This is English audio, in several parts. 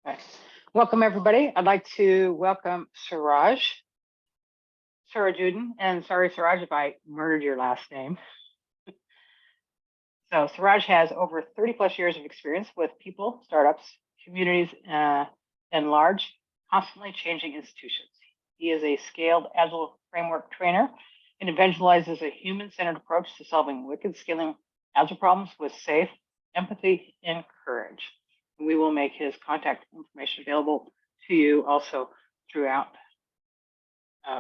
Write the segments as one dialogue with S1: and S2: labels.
S1: Okay. Welcome, everybody. I'd like to welcome Sirajuddin, and sorry, Siraj, if I murdered your last name. So Siraj has over 30 plus years of experience with people, startups, communities, and large, constantly changing institutions. He is a Scaled Agile Framework trainer and evangelizes a human-centered approach to solving wicked scaling Agile problems with safe, empathy, and courage. We will make his contact information available to you also throughout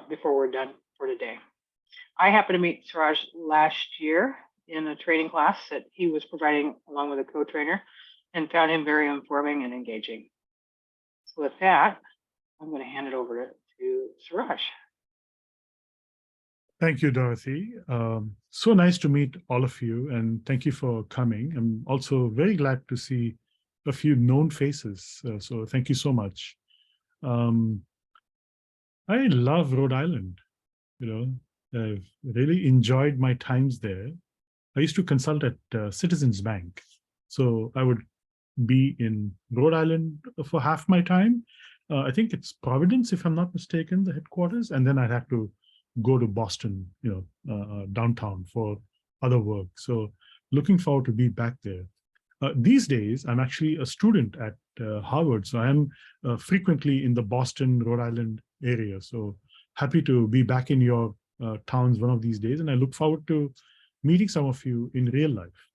S1: before we're done for today. I happened to meet Siraj last year in a training class that he was providing along with a co-trainer and found him very informing and engaging. So with that, I'm going to hand it over to Siraj.
S2: Thank you, Dorothy. So nice to meet all of you, and thank you for coming. I'm also very glad to see a few known faces, so thank you so much. I love Rhode Island. I've really enjoyed my times there. I used to consult at Citizens Bank, so I would be in Rhode Island for half my time. I think it's Providence, if I'm not mistaken, the headquarters, and then I'd have to go to Boston, downtown for other work. So looking forward to be back there. These days, I'm actually a student at Harvard, so I'm frequently in the Boston, Rhode Island area. So happy to be back in your towns one of these days, and I look forward to meeting some of you in real life.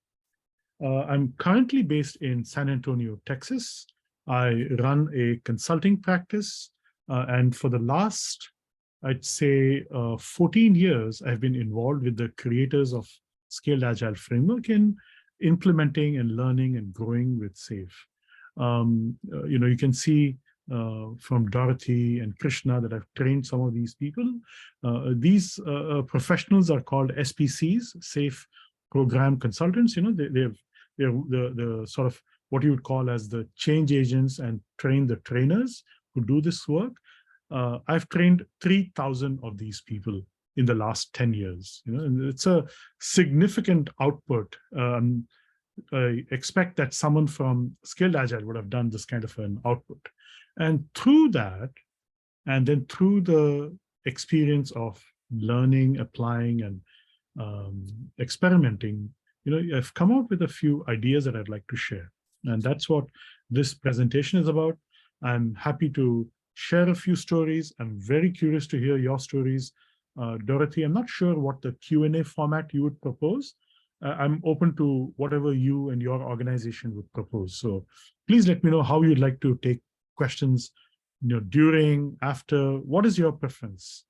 S2: I'm currently based in San Antonio, Texas. I run a consulting practice, and for the last, I'd say, 14 years, I've been involved with the creators of Scaled Agile Framework in implementing and learning and growing with SAFe. You can see from Dorothy and Krishna that I've trained some of these people. These professionals are called SPCs, SAFe Program Consultants. They're the sort of what you would call as the change agents and train the trainers who do this work. I've trained 3,000 of these people in the last 10 years. And it's a significant output. I expect that someone from Scaled Agile would have done this kind of an output. And through that, and then through the experience of learning, applying, and experimenting, I've come out with a few ideas that I'd like to share. And that's what this presentation is about. I'm happy to share a few stories. I'm very curious to hear your stories. Dorothy, I'm not sure what the Q&A format you would propose. I'm open to whatever you and your organization would propose. So please let me know how you'd like to take questions, during, after. What is your preference?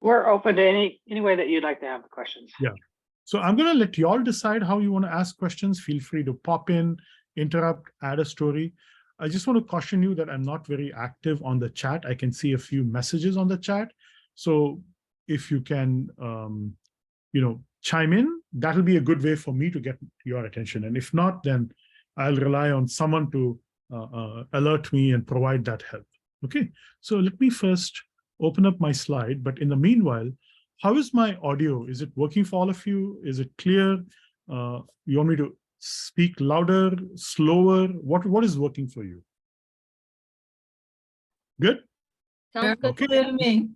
S1: We're open to any way that you'd like to have the questions.
S2: Yeah. So I'm going to let you all decide how you want to ask questions. Feel free to pop in, interrupt, add a story. I just want to caution you that I'm not very active on the chat. I can see a few messages on the chat. So if you can, chime in, that'll be a good way for me to get your attention. And if not, then I'll rely on someone to alert me and provide that help. Okay, so let me first open up my slide. But in the meanwhile, how is my audio? Is it working for all of you? Is it clear? You want me to speak louder, slower? What is working for you? Good?
S3: Sounds good
S2: Okay.
S3: to me.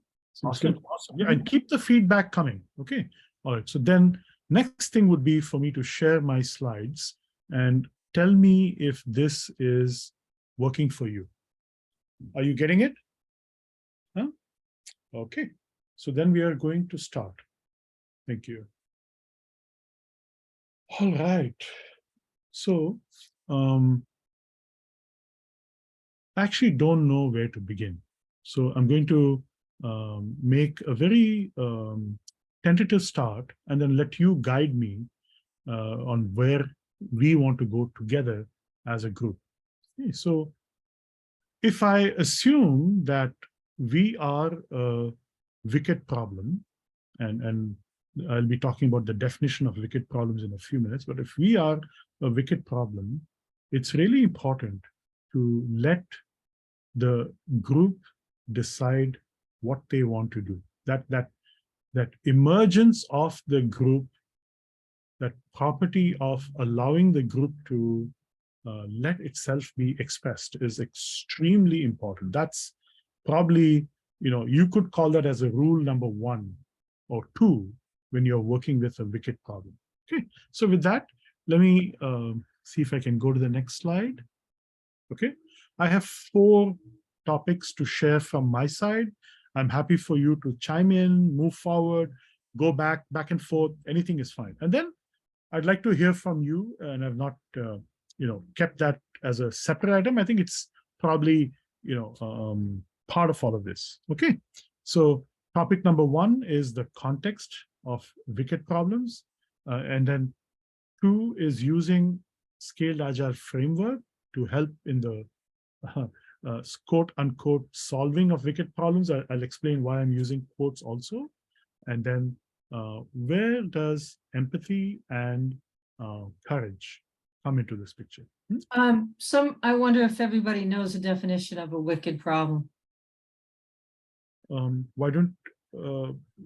S2: Awesome. Yeah, and keep the feedback coming. Okay. All right. So then next thing would be for me to share my slides and tell me if this is working for you. Are you getting it? Huh? Okay. So then we are going to start. Thank you. All right. So I actually don't know where to begin. So I'm going to make a very tentative start and then let you guide me on where we want to go together as a group. Okay, so if I assume that we are a wicked problem, and I'll be talking about the definition of wicked problems in a few minutes, but if we are a wicked problem, it's really important to let the group decide what they want to do. That emergence of the group, that property of allowing the group to let itself be expressed is extremely important. That's probably, you could call that as a rule number 1 or 2 when you're working with a wicked problem. Okay, so with that, let me see if I can go to the next slide. Okay, I have 4 topics to share from my side. I'm happy for you to chime in, move forward, go back and forth. Anything is fine. And then I'd like to hear from you, and I've not, kept that as a separate item. I think it's probably, part of all of this. Okay, so topic number 1 is the context of wicked problems, and then 2 is using Scaled Agile Framework to help in the quote unquote solving of wicked problems. I'll explain why I'm using quotes also. And then where does empathy and courage come into this picture?
S3: I wonder if everybody knows the definition of a wicked problem.
S2: Why don't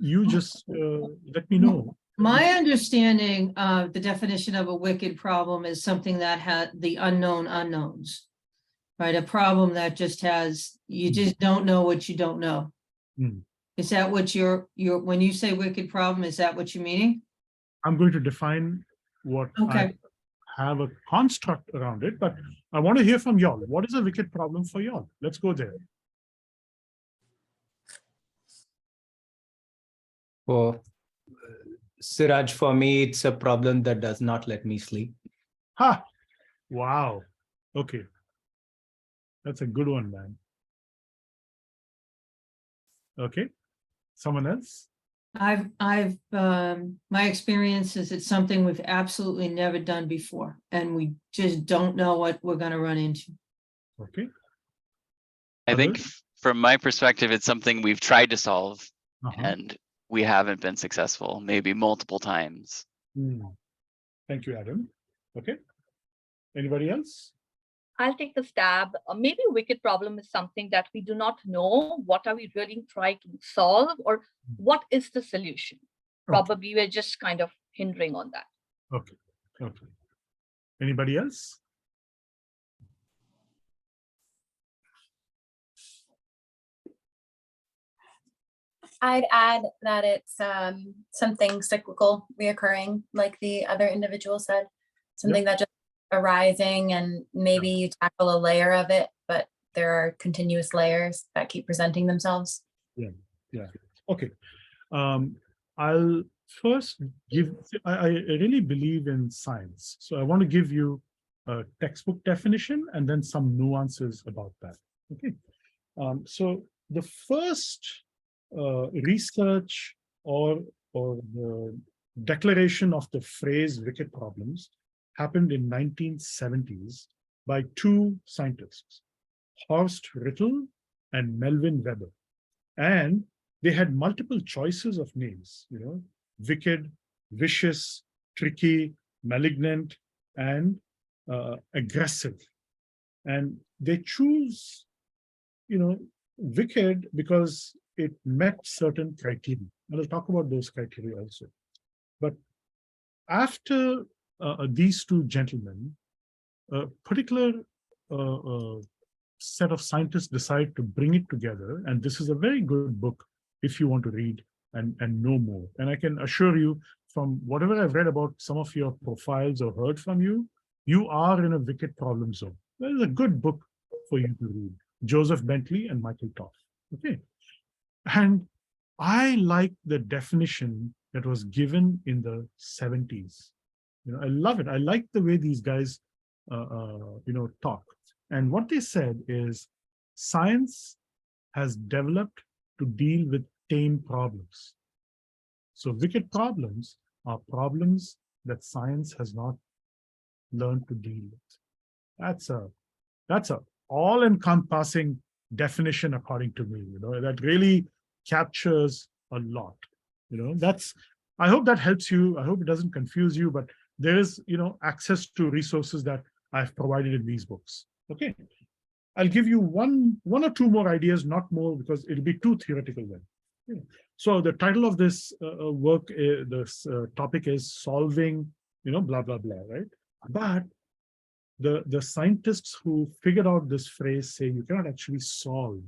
S2: you just let me know?
S3: My understanding of the definition of a wicked problem is something that had the unknown unknowns, right? A problem that just has, you just don't know what you don't know.
S2: Mm.
S3: Is that what when you say wicked problem, is that what you're meaning?
S2: I'm going to define what
S3: Okay.
S2: I have a construct around it, but I want to hear from y'all. What is a wicked problem for y'all? Let's go there.
S4: Well, Siraj, for me, it's a problem that does not let me sleep.
S2: Ha! Wow. Okay. That's a good one, man. Okay. Someone else?
S3: My experience is it's something we've absolutely never done before, and we just don't know what we're going to run into.
S2: Okay.
S5: I think from my perspective, it's something we've tried to solve and we haven't been successful, maybe multiple times.
S2: Thank you, Adam. Okay. Anybody else?
S6: I'll take the stab. Maybe a wicked problem is something that we do not know. What are we really trying to solve, or what is the solution? Probably we're just kind of hindering on that.
S2: Okay. Okay. Anybody else?
S7: I'd add that it's something cyclical, reoccurring, like the other individual said, something that just arising, and maybe you tackle a layer of it, but there are continuous layers that keep presenting themselves.
S2: Yeah. Okay. I'll first give, I really believe in science. So I want to give you a textbook definition and then some nuances about that. Okay. So the first research or the declaration of the phrase wicked problems happened in 1970s by 2 scientists, Horst Rittel and Melvin Weber. And they had multiple choices of names, wicked, vicious, tricky, malignant, and aggressive. And they choose, wicked because it met certain criteria. And I'll talk about those criteria also. But after these 2 gentlemen, a particular set of scientists decide to bring it together. And this is a very good book if you want to read and know more. And I can assure you, from whatever I've read about some of your profiles or heard from you, you are in a wicked problem zone. That is a good book for you to read. Joseph Bentley and Michael Toff. Okay. And I like the definition that was given in the 70s. I love it. I like the way these guys, talk. And what they said is science has developed to deal with tame problems. So wicked problems are problems that science has not learned to deal with. That's a all-encompassing definition, according to me. That really captures a lot. I hope that helps you. I hope it doesn't confuse you, but there is, access to resources that I've provided in these books. Okay. I'll give you one or 2 more ideas, not more, because it'll be too theoretical then. Okay. So the title of this work, this topic is solving, blah, blah, blah, right? But the scientists who figured out this phrase say you cannot actually solve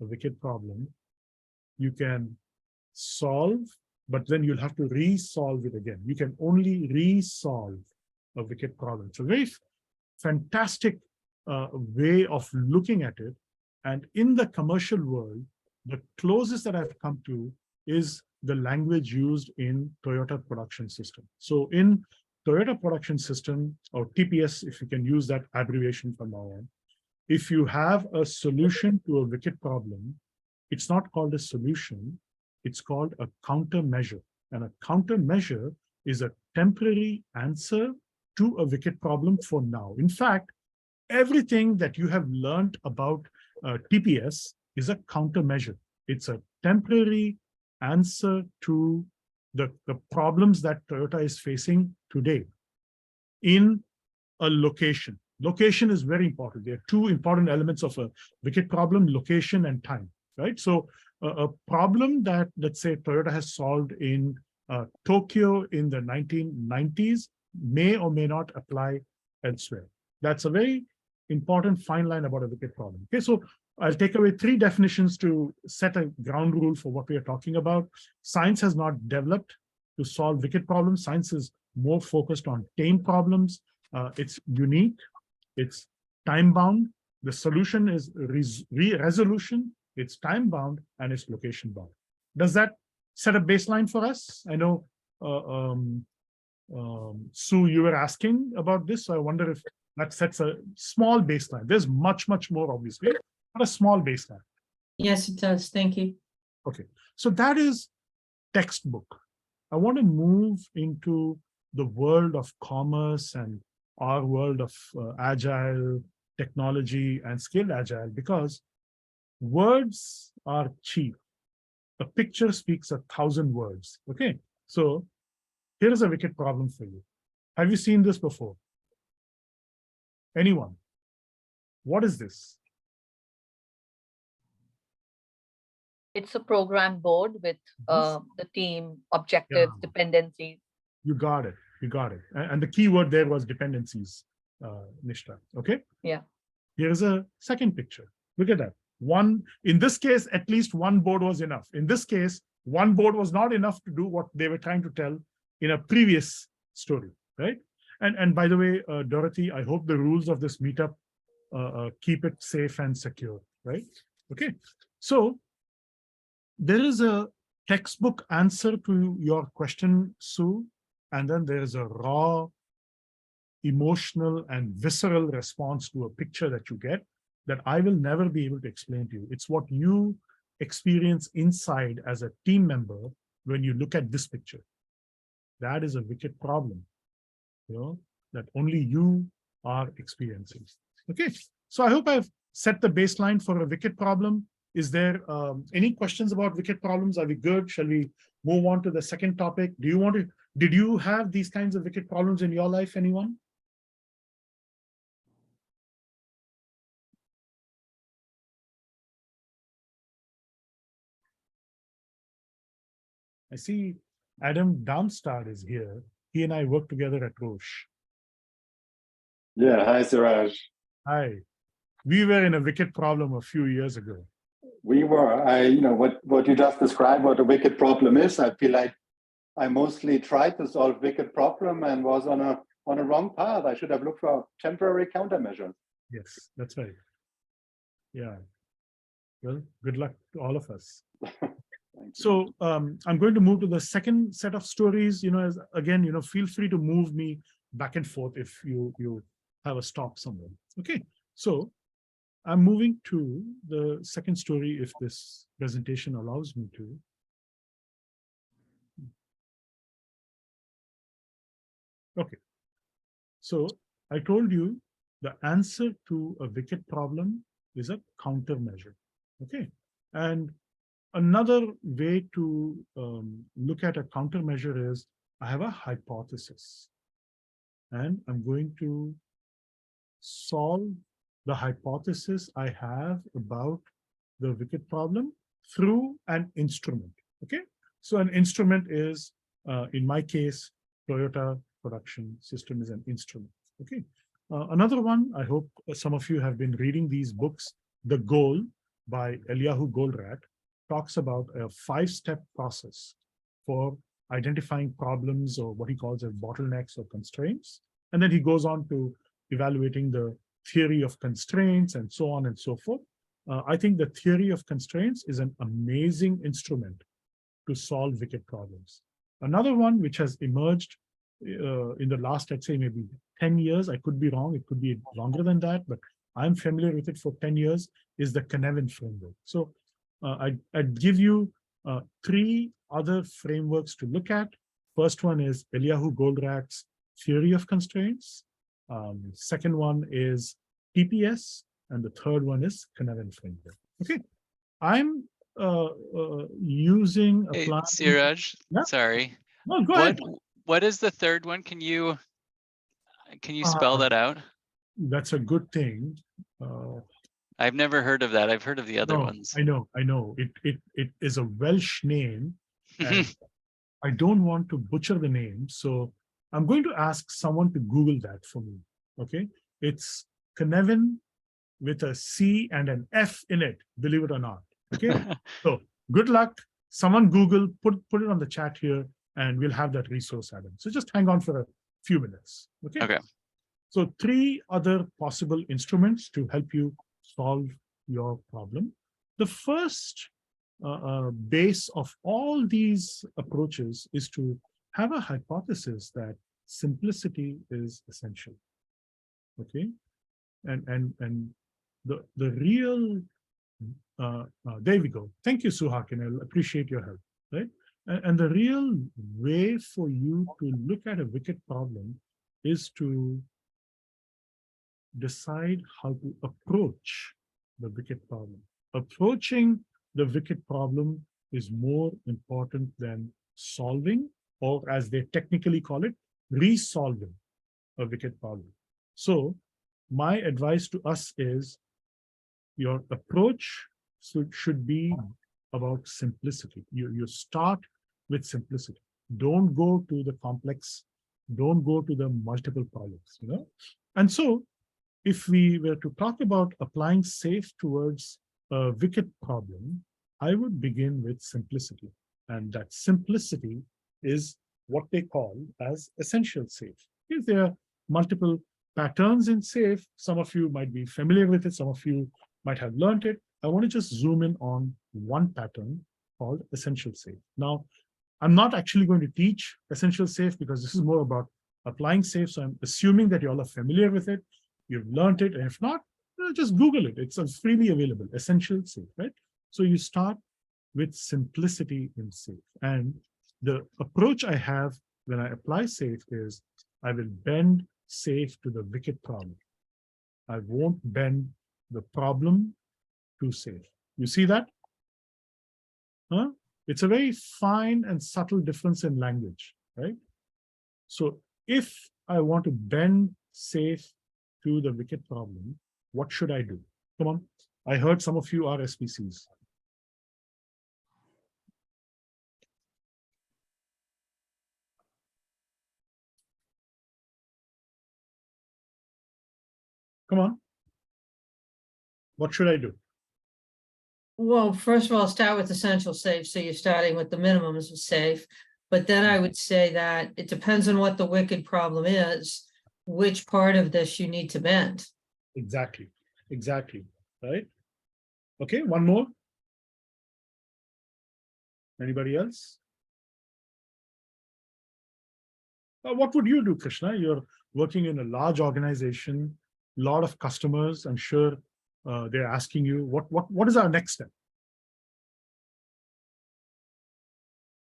S2: a wicked problem. You can solve, but then you'll have to resolve it again. You can only resolve a wicked problem. It's a very fantastic way of looking at it. And in the commercial world, the closest that I've come to is the language used in Toyota production system. So in Toyota production system, or TPS, if you can use that abbreviation from now on, if you have a solution to a wicked problem, it's not called a solution, it's called a countermeasure. And a countermeasure is a temporary answer to a wicked problem for now. In fact, everything that you have learned about TPS is a countermeasure. It's a temporary answer to the problems that Toyota is facing today in a location. Location is very important. There are two important elements of a wicked problem: location and time, right? So a problem that, let's say, Toyota has solved in Tokyo in the 1990s may or may not apply elsewhere. That's a very important fine line about a wicked problem. Okay, so I'll take away three definitions to set a ground rule for what we are talking about. Science has not developed to solve wicked problems. Science is more focused on tame problems. It's unique, it's time-bound. The solution is resolution, it's time-bound, and it's location-bound. Does that set a baseline for us? I know, Sue, you were asking about this, so I wonder if that sets a small baseline. There's much, much more, obviously, but a small baseline.
S3: Yes, it does. Thank you.
S2: Okay, so that is textbook. I want to move into the world of commerce and our world of agile technology and scaled agile, because words are cheap. A picture speaks 1,000 words. Okay, so here is a wicked problem for you. Have you seen this before? Anyone? What is this?
S6: It's a program board with the team objectives, dependencies.
S2: You got it. You got it. And the key word there was dependencies, Nishta. Okay.
S6: Yeah.
S2: Here's a second picture. Look at that. One, in this case, at least one board was enough. In this case, one board was not enough to do what they were trying to tell in a previous story, right? And by the way, Dorothy, I hope the rules of this meetup keep it safe and secure, right? Okay. So there is a textbook answer to your question, Sue, and then there is a raw, emotional, and visceral response to a picture that you get that I will never be able to explain to you. It's what you experience inside as a team member when you look at this picture. That is a wicked problem, you know, that only you are experiencing. Okay, so I hope I've set the baseline for a wicked problem. Is there any questions about wicked problems? Are we good? Shall we move on to the second topic? Do you want to, did you have these kinds of wicked problems in your life, anyone? I see Adam Darmstadt is here. He and I work together at Roche.
S8: Yeah, hi, Siraj.
S2: Hi. We were in a wicked problem a few years ago.
S8: We were, what you just described, what a wicked problem is, I feel like I mostly tried to solve wicked problem and was on a wrong path. I should have looked for temporary countermeasures.
S2: Yes, that's right. Yeah. Well, good luck to all of us. So I'm going to move to the second set of stories. You know, as again, you know, feel free to move me back and forth if you have a stop somewhere. Okay, so I'm moving to the second story if this presentation allows me to. Okay, so I told you the answer to a wicked problem is a countermeasure. Okay, and another way to look at a countermeasure is I have a hypothesis and I'm going to solve the hypothesis I have about the wicked problem through an instrument. Okay, so an instrument is, in my case, Toyota production system is an instrument. Okay, Another one, I hope some of you have been reading these books. The Goal by Eliyahu Goldratt talks about a 5-step process for identifying problems or what he calls as bottlenecks or constraints. And then he goes on to evaluating the theory of constraints and so on and so forth. I think the theory of constraints is an amazing instrument to solve wicked problems. Another one which has emerged in the last, I'd say maybe 10 years, I could be wrong, it could be longer than that, but I'm familiar with it for 10 years, is the Cynefin framework. So I'd give you 3 other frameworks to look at. First one is Eliyahu Goldratt's theory of constraints. Second one is TPS, and the third one is Cynefin framework. Okay, I'm using a
S5: Hey,
S2: plan.
S5: Siraj,
S2: Yeah?
S5: sorry.
S2: No, go ahead.
S5: What is the third one? Can you spell that out?
S2: That's a good thing.
S5: I've never heard of that. I've heard of the other
S2: No,
S5: ones.
S2: I know. It is a Welsh name, and I don't want to butcher the name, so I'm going to ask someone to Google that for me. Okay, it's Cynefin with a C and an F in it, believe it or not. Okay, so good luck. Someone Google, put it on the chat here, and we'll have that resource added. So just hang on for a few minutes. Okay.
S5: Okay.
S2: So 3 other possible instruments to help you solve your problem. The first base of all these approaches is to have a hypothesis that simplicity is essential. Okay, and the real there we go. Thank you, Suhakin. I appreciate your help. Right, and the real way for you to look at a wicked problem is to decide how to approach the wicked problem. Approaching the wicked problem is more important than solving, or as they technically call it, resolving a wicked problem. So my advice to us is your approach should be about simplicity. You start with simplicity. Don't go to the complex, don't go to the multiple problems, And so if we were to talk about applying SAFe towards a wicked problem, I would begin with simplicity. And that simplicity is what they call as essential SAFe. If there are multiple patterns in SAFe, some of you might be familiar with it, some of you might have learned it. I want to just zoom in on one pattern called essential SAFe. Now, I'm not actually going to teach essential SAFe because this is more about applying SAFe. So I'm assuming that you all are familiar with it. You've learned it, and if not, just Google it. It's freely available, essential SAFe, right? So you start with simplicity in SAFe. And the approach I have when I apply SAFe is I will bend SAFe to the wicked problem. I won't bend the problem to SAFe. You see that? Huh? It's a very fine and subtle difference in language, right? So if I want to bend SAFe to the wicked problem, what should I do? Come on. I heard some of you are SPCs. Come on. What should I do?
S3: Well, first of all, start with essential SAFe. So you're starting with the minimums of SAFe. But then I would say that it depends on what the wicked problem is, which part of this you need to bend.
S2: Exactly. Exactly. Right? Okay, one more. Anybody else? What would you do, Krishna? You're working in a large organization, a lot of customers. I'm sure they're asking you, what is our next step?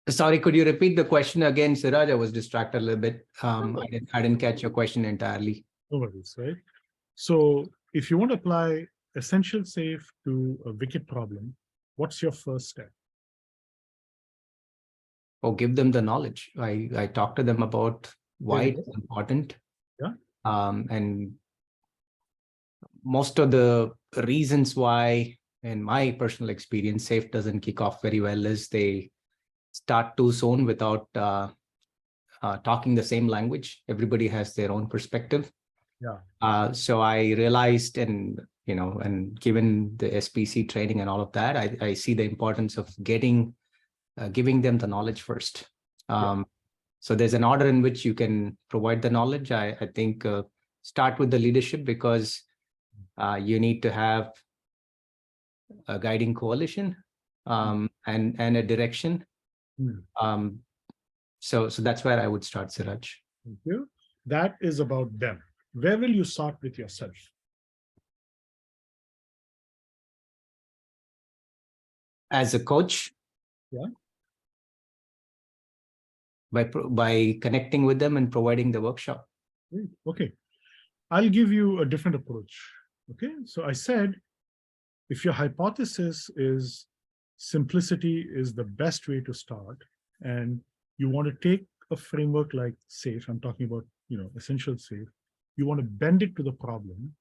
S4: Sorry, could you repeat the question again, Siraj? I was distracted a little bit. I didn't catch your question entirely.
S2: No worries, right? So if you want to apply essential SAFe to a wicked problem, what's your first step?
S4: Or give them the knowledge. I talk to them about why it's important.
S2: Yeah.
S4: And most of the reasons why, in my personal experience, SAFe doesn't kick off very well is they start too soon without talking the same language. Everybody has their own perspective. So I realized, and given the SPC training and all of that, I see the importance of giving them the knowledge first. So there's an order in which you can provide the knowledge. I think start with the leadership, because you need to have a guiding coalition and a direction. So that's where I would start, Siraj.
S2: Thank you. That is about them. Where will you start with yourself?
S4: As a coach, by connecting with them and providing the workshop.
S2: Okay, I'll give you a different approach. Okay, so I said, if your hypothesis is simplicity is the best way to start, and you want to take a framework like SAFE, I'm talking about, essential SAFE, you want to bend it to the problem.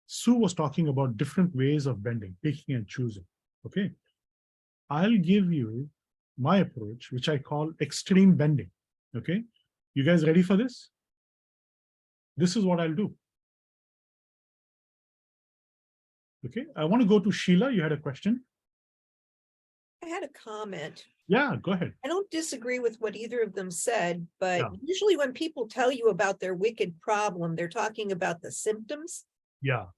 S2: Sue was talking about different ways of bending, picking and choosing. Okay, I'll give you my approach, which I call extreme bending. Okay, you guys ready for this? This is what I'll do. Okay, I want to go to Sheila. You had a question?
S9: I had a comment.
S2: Yeah, go ahead.
S9: I don't disagree with what either of them said, but
S2: Yeah.
S9: usually when people tell you about their wicked problem, they're talking about the symptoms.
S2: Yeah,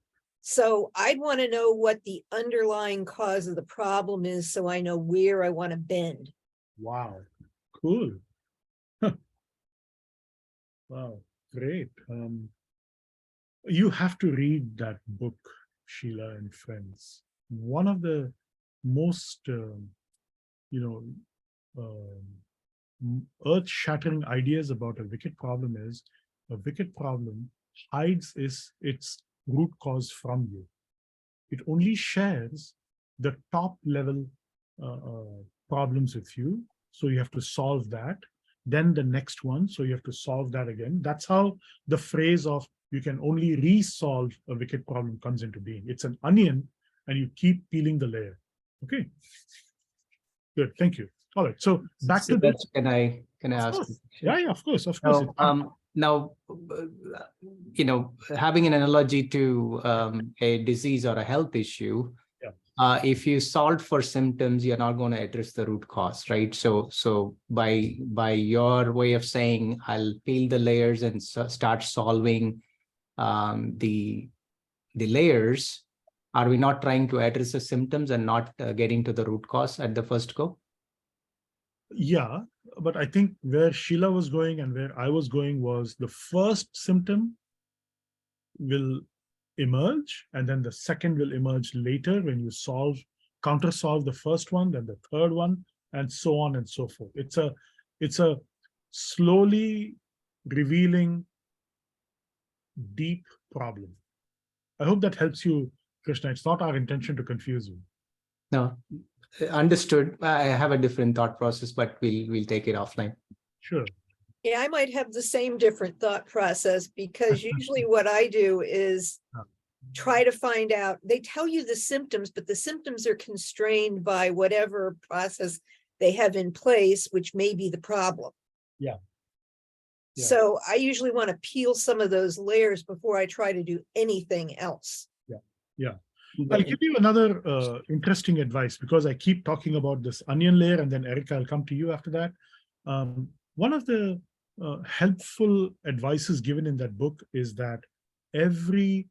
S9: So I'd want to know what the underlying cause of the problem is, so I know where I want to bend.
S2: wow, cool. Wow, great. You have to read that book, Sheila and friends. One of the most, earth-shattering ideas about a wicked problem is a wicked problem hides its root cause from you. It only shares the top level problems with you. So you have to solve that. Then the next one, so you have to solve that again. That's how the phrase of you can only resolve a wicked problem comes into being. It's an onion and you keep peeling the layer. Okay. Good, thank you. All right, so back to
S4: Siraj,
S2: this.
S4: can I ask?
S2: Yeah, of course.
S4: Now, having an analogy to a disease or a health issue, if you solve for symptoms, you're not going to address the root cause, right? So by your way of saying, I'll peel the layers and start solving the layers. Are we not trying to address the symptoms and not getting to the root cause at the first go?
S2: Yeah, but I think where Sheila was going and where I was going was the first symptom will emerge, and then the second will emerge later when you counter solve the first one, then the third one, and so on and so forth. It's a slowly revealing deep problem. I hope that helps you, Krishna. It's not our intention to confuse you.
S4: No, understood. I have a different thought process, but we'll take it offline.
S2: Sure.
S9: Yeah, I might have the same different thought process, because usually what I do is try to find out, they tell you the symptoms, but the symptoms are constrained by whatever process they have in place, which may be the problem.
S2: Yeah. Yeah.
S9: So I usually want to peel some of those layers before I try to do anything else.
S2: Yeah. I'll give you another interesting advice, because I keep talking about this onion layer, and then Erica, I'll come to you after that. One of the helpful advices given in that book is that every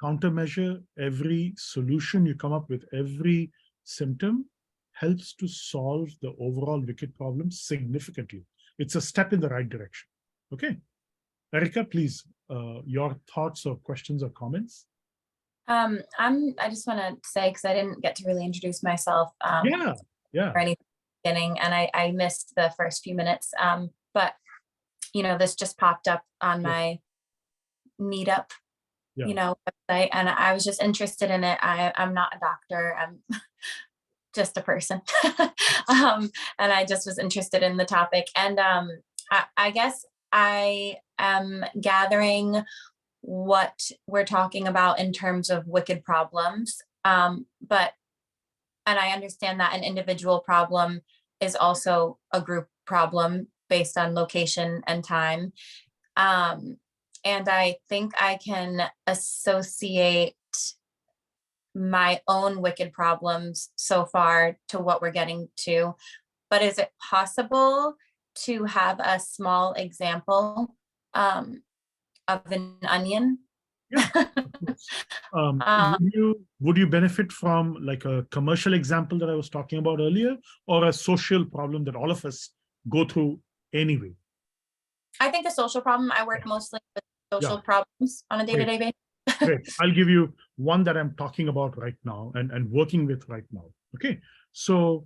S2: countermeasure, every solution you come up with, every symptom helps to solve the overall wicked problem significantly. It's a step in the right direction. Okay. Erica, please, your thoughts or questions or comments?
S7: I just want to say, because I didn't get to really introduce myself.
S2: Yeah.
S7: Or anything beginning, and I missed the first few minutes. But this just popped up on my meetup, website, and I was just interested in it. I'm not a doctor. I'm just a person, and I just was interested in the topic. And I guess I am gathering what we're talking about in terms of wicked problems. And I understand that an individual problem is also a group problem based on location and time. and I think I can associate my own wicked problems so far to what we're getting to. But is it possible to have a small example of an onion?
S2: Yeah, of course. Would you benefit from like a commercial example that I was talking about earlier, or a social problem that all of us go through anyway?
S7: I think a social problem. I work mostly with social problems on a day-to-day basis.
S2: Great. I'll give you one that I'm talking about right now and working with right now. Okay. So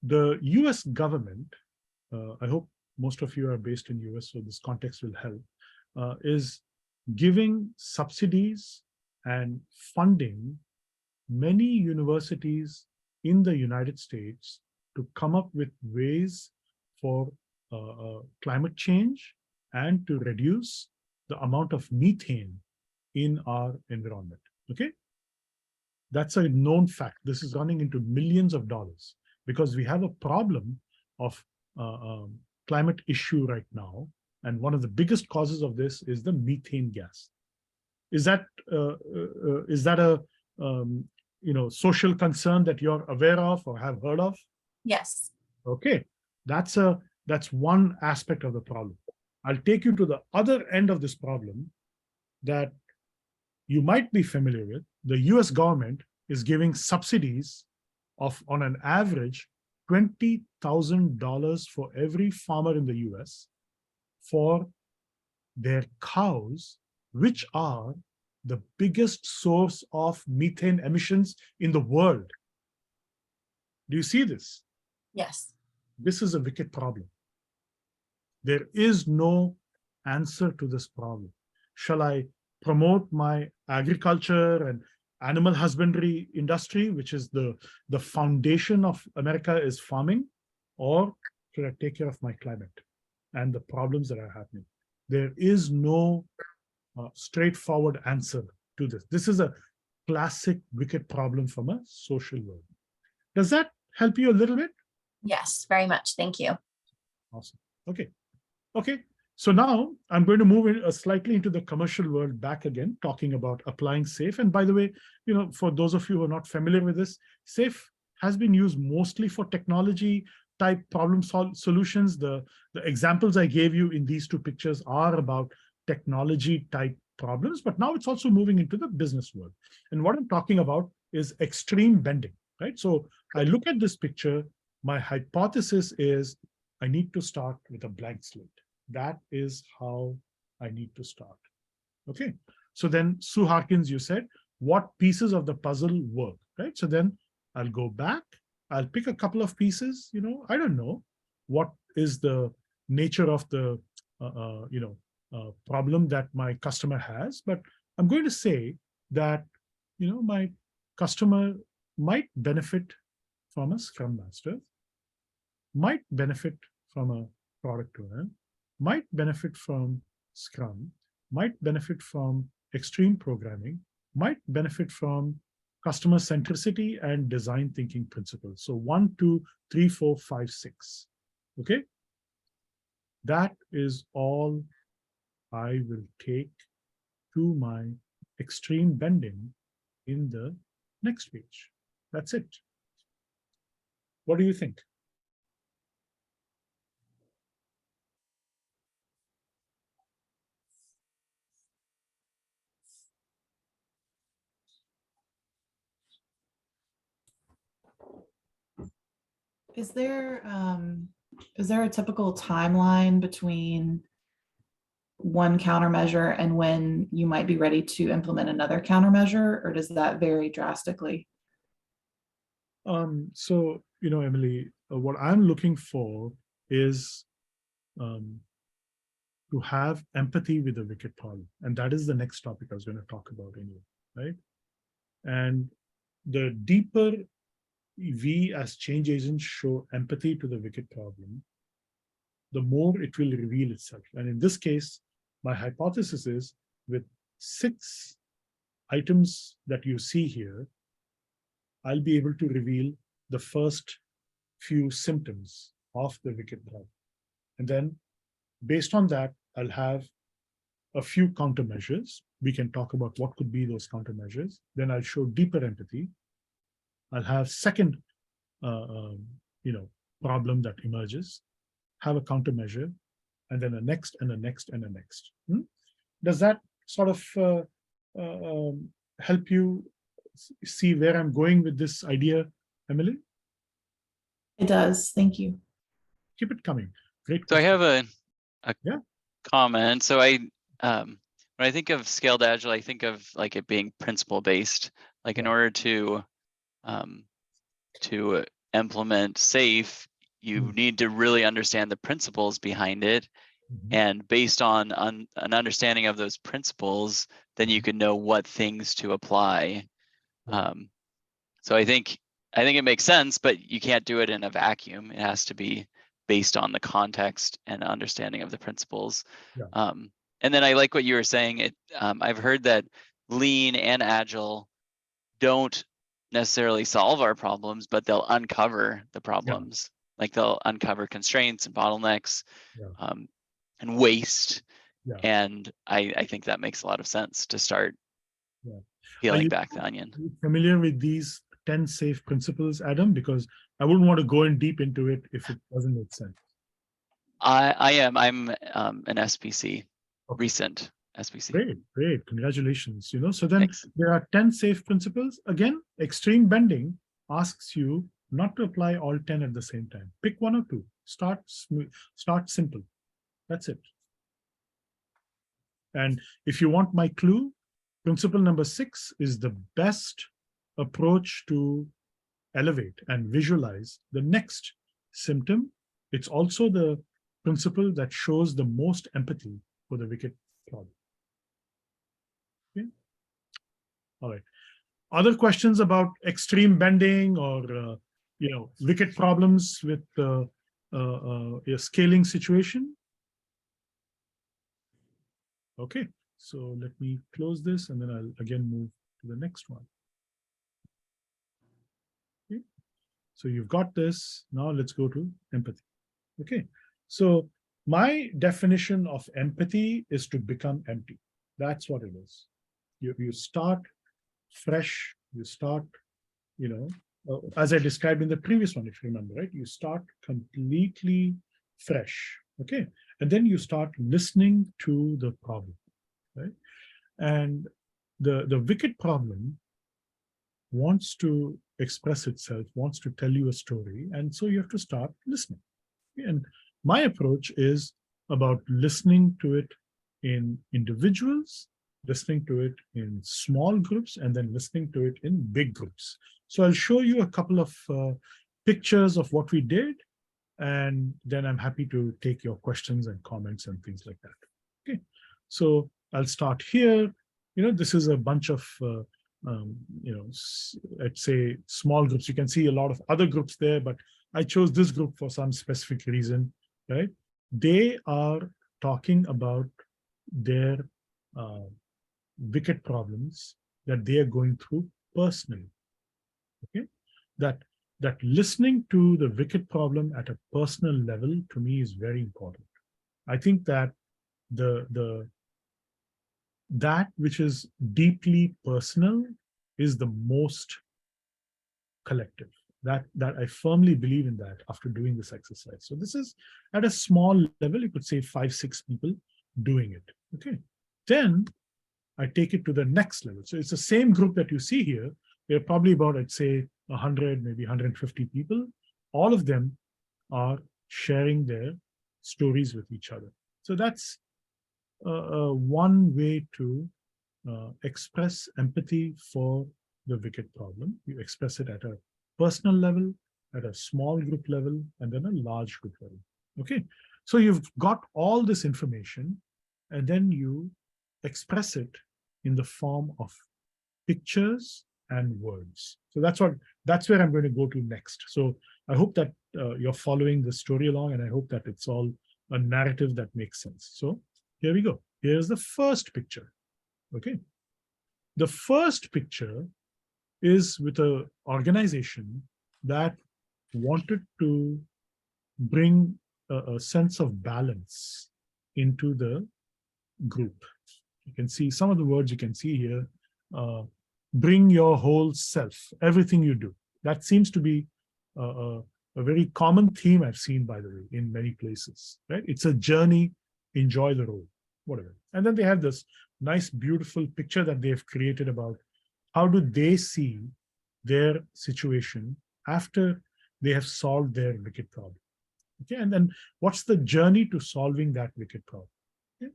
S2: the US government, I hope most of you are based in US, so this context will help, is giving subsidies and funding many universities in the United States to come up with ways for climate change and to reduce the amount of methane in our environment. Okay, that's a known fact. This is running into millions of dollars because we have a problem of climate issue right now, and one of the biggest causes of this is the methane gas. Is that a social concern that you're aware of or have heard of?
S7: Yes.
S2: Okay, that's one aspect of the problem. I'll take you to the other end of this problem that you might be familiar with. The US government is giving subsidies of, on an average, $20,000 for every farmer in the US for their cows, which are the biggest source of methane emissions in the world. Do you see this?
S7: Yes.
S2: This is a wicked problem. There is no answer to this problem. Shall I promote my agriculture and animal husbandry industry, which is the foundation of America is farming, or should I take care of my climate and the problems that are happening? There is no straightforward answer to this. This is a classic wicked problem from a social world. Does that help you a little bit?
S7: Yes, very much. Thank you.
S2: Awesome. Okay. Okay. So now I'm going to move in slightly into the commercial world back again, talking about applying SAFe. And by the way, for those of you who are not familiar with this, SAFe has been used mostly for technology type problem solutions. The examples I gave you in these two pictures are about technology type problems, but now it's also moving into the business world. And what I'm talking about is extreme bending, right? So I look at this picture, my hypothesis is I need to start with a blank slate. That is how I need to start. Okay. So then Sue Harkins, you said, what pieces of the puzzle work, right? So then I'll go back, I'll pick a couple of pieces, I don't know what is the nature of the, problem that my customer has, but I'm going to say that, my customer might benefit from a Scrum Master, might benefit from a product owner, might benefit from Scrum, might benefit from extreme programming, might benefit from customer centricity and design thinking principles. So 1, 2, 3, 4, 5, 6. Okay. That is all I will take to my extreme bending in the next page. That's it. What do you think?
S10: Is there a typical timeline between one countermeasure and when you might be ready to implement another countermeasure, or does that vary drastically?
S2: So, Emily, what I'm looking for is to have empathy with the wicked problem. And that is the next topic I was going to talk about anyway, right? And the deeper we as change agents show empathy to the wicked problem, the more it will reveal itself. And in this case, my hypothesis is with 6 items that you see here, I'll be able to reveal the first few symptoms of the wicked problem. And then based on that, I'll have a few countermeasures. We can talk about what could be those countermeasures. Then I'll show deeper empathy. I'll have second, problem that emerges, have a countermeasure, and then a next and a next and a next. Does that sort of help you see where I'm going with this idea, Emily?
S10: It does. Thank you.
S2: Keep it coming. Great.
S5: So I have a
S2: Yeah.
S5: comment. So when I think of Scaled Agile, I think of like it being principle based. Like in order to implement SAFe, you need to really understand the principles behind it. And based on an understanding of those principles, then you can know what things to apply. So I think it makes sense, but you can't do it in a vacuum. It has to be based on the context and understanding of the principles. And then I like what you were saying. I've heard that Lean and Agile don't necessarily solve our problems, but they'll uncover the problems. Like they'll uncover constraints and bottlenecks and waste. And I think that makes a lot of sense to start peeling back the onion.
S2: Are you familiar with these 10 SAFe principles, Adam? Because I wouldn't want to go in deep into it if it doesn't make sense.
S5: I am. I'm an SPC, recent SPC.
S2: Great. Congratulations. So then
S5: Thanks.
S2: there are 10 SAFe principles. Again, extreme bending asks you not to apply all 10 at the same time. Pick one or two. Start simple. That's it. And if you want my clue, principle number 6 is the best approach to elevate and visualize the next symptom. It's also the principle that shows the most empathy for the wicked problem. Okay. All right. Other questions about extreme bending or wicked problems with a scaling situation? Okay, so let me close this and then I'll again move to the next one. Okay. So you've got this. Now let's go to empathy. Okay, so my definition of empathy is to become empty. That's what it is. You start fresh. You start, as I described in the previous one, if you remember, right? You start completely fresh. Okay, and then you start listening to the problem, right? And the wicked problem wants to express itself, wants to tell you a story, and so you have to start listening. And my approach is about listening to it in individuals, listening to it in small groups, and then listening to it in big groups. So I'll show you a couple of pictures of what we did, and then I'm happy to take your questions and comments and things like that. Okay, so I'll start here. This is a bunch of, let's say small groups. You can see a lot of other groups there, but I chose this group for some specific reason, right? They are talking about their wicked problems that they are going through personally. Okay, that listening to the wicked problem at a personal level to me is very important. I think that that which is deeply personal is the most collective. That I firmly believe in that after doing this exercise. So this is at a small level, you could say 5-6 people doing it. Okay, then I take it to the next level. So it's the same group that you see here. There are probably about, I'd say, 100, maybe 150 people. All of them are sharing their stories with each other. So that's one way to express empathy for the wicked problem. You express it at a personal level, at a small group level, and then a large group level. Okay, so you've got all this information, and then you express it in the form of pictures and words. So that's where I'm going to go to next. So I hope that you're following the story along, and I hope that it's all a narrative that makes sense. So here we go. Here's the first picture. Okay, the first picture is with an organization that wanted to bring a sense of balance into the group. You can see some of the words you can see here. Bring your whole self, everything you do. That seems to be a very common theme I've seen, by the way, in many places, right? It's a journey, enjoy the road, whatever. And then they have this nice, beautiful picture that they've created about how do they see their situation after they have solved their wicked problem. Okay, and then what's the journey to solving that wicked problem? Okay.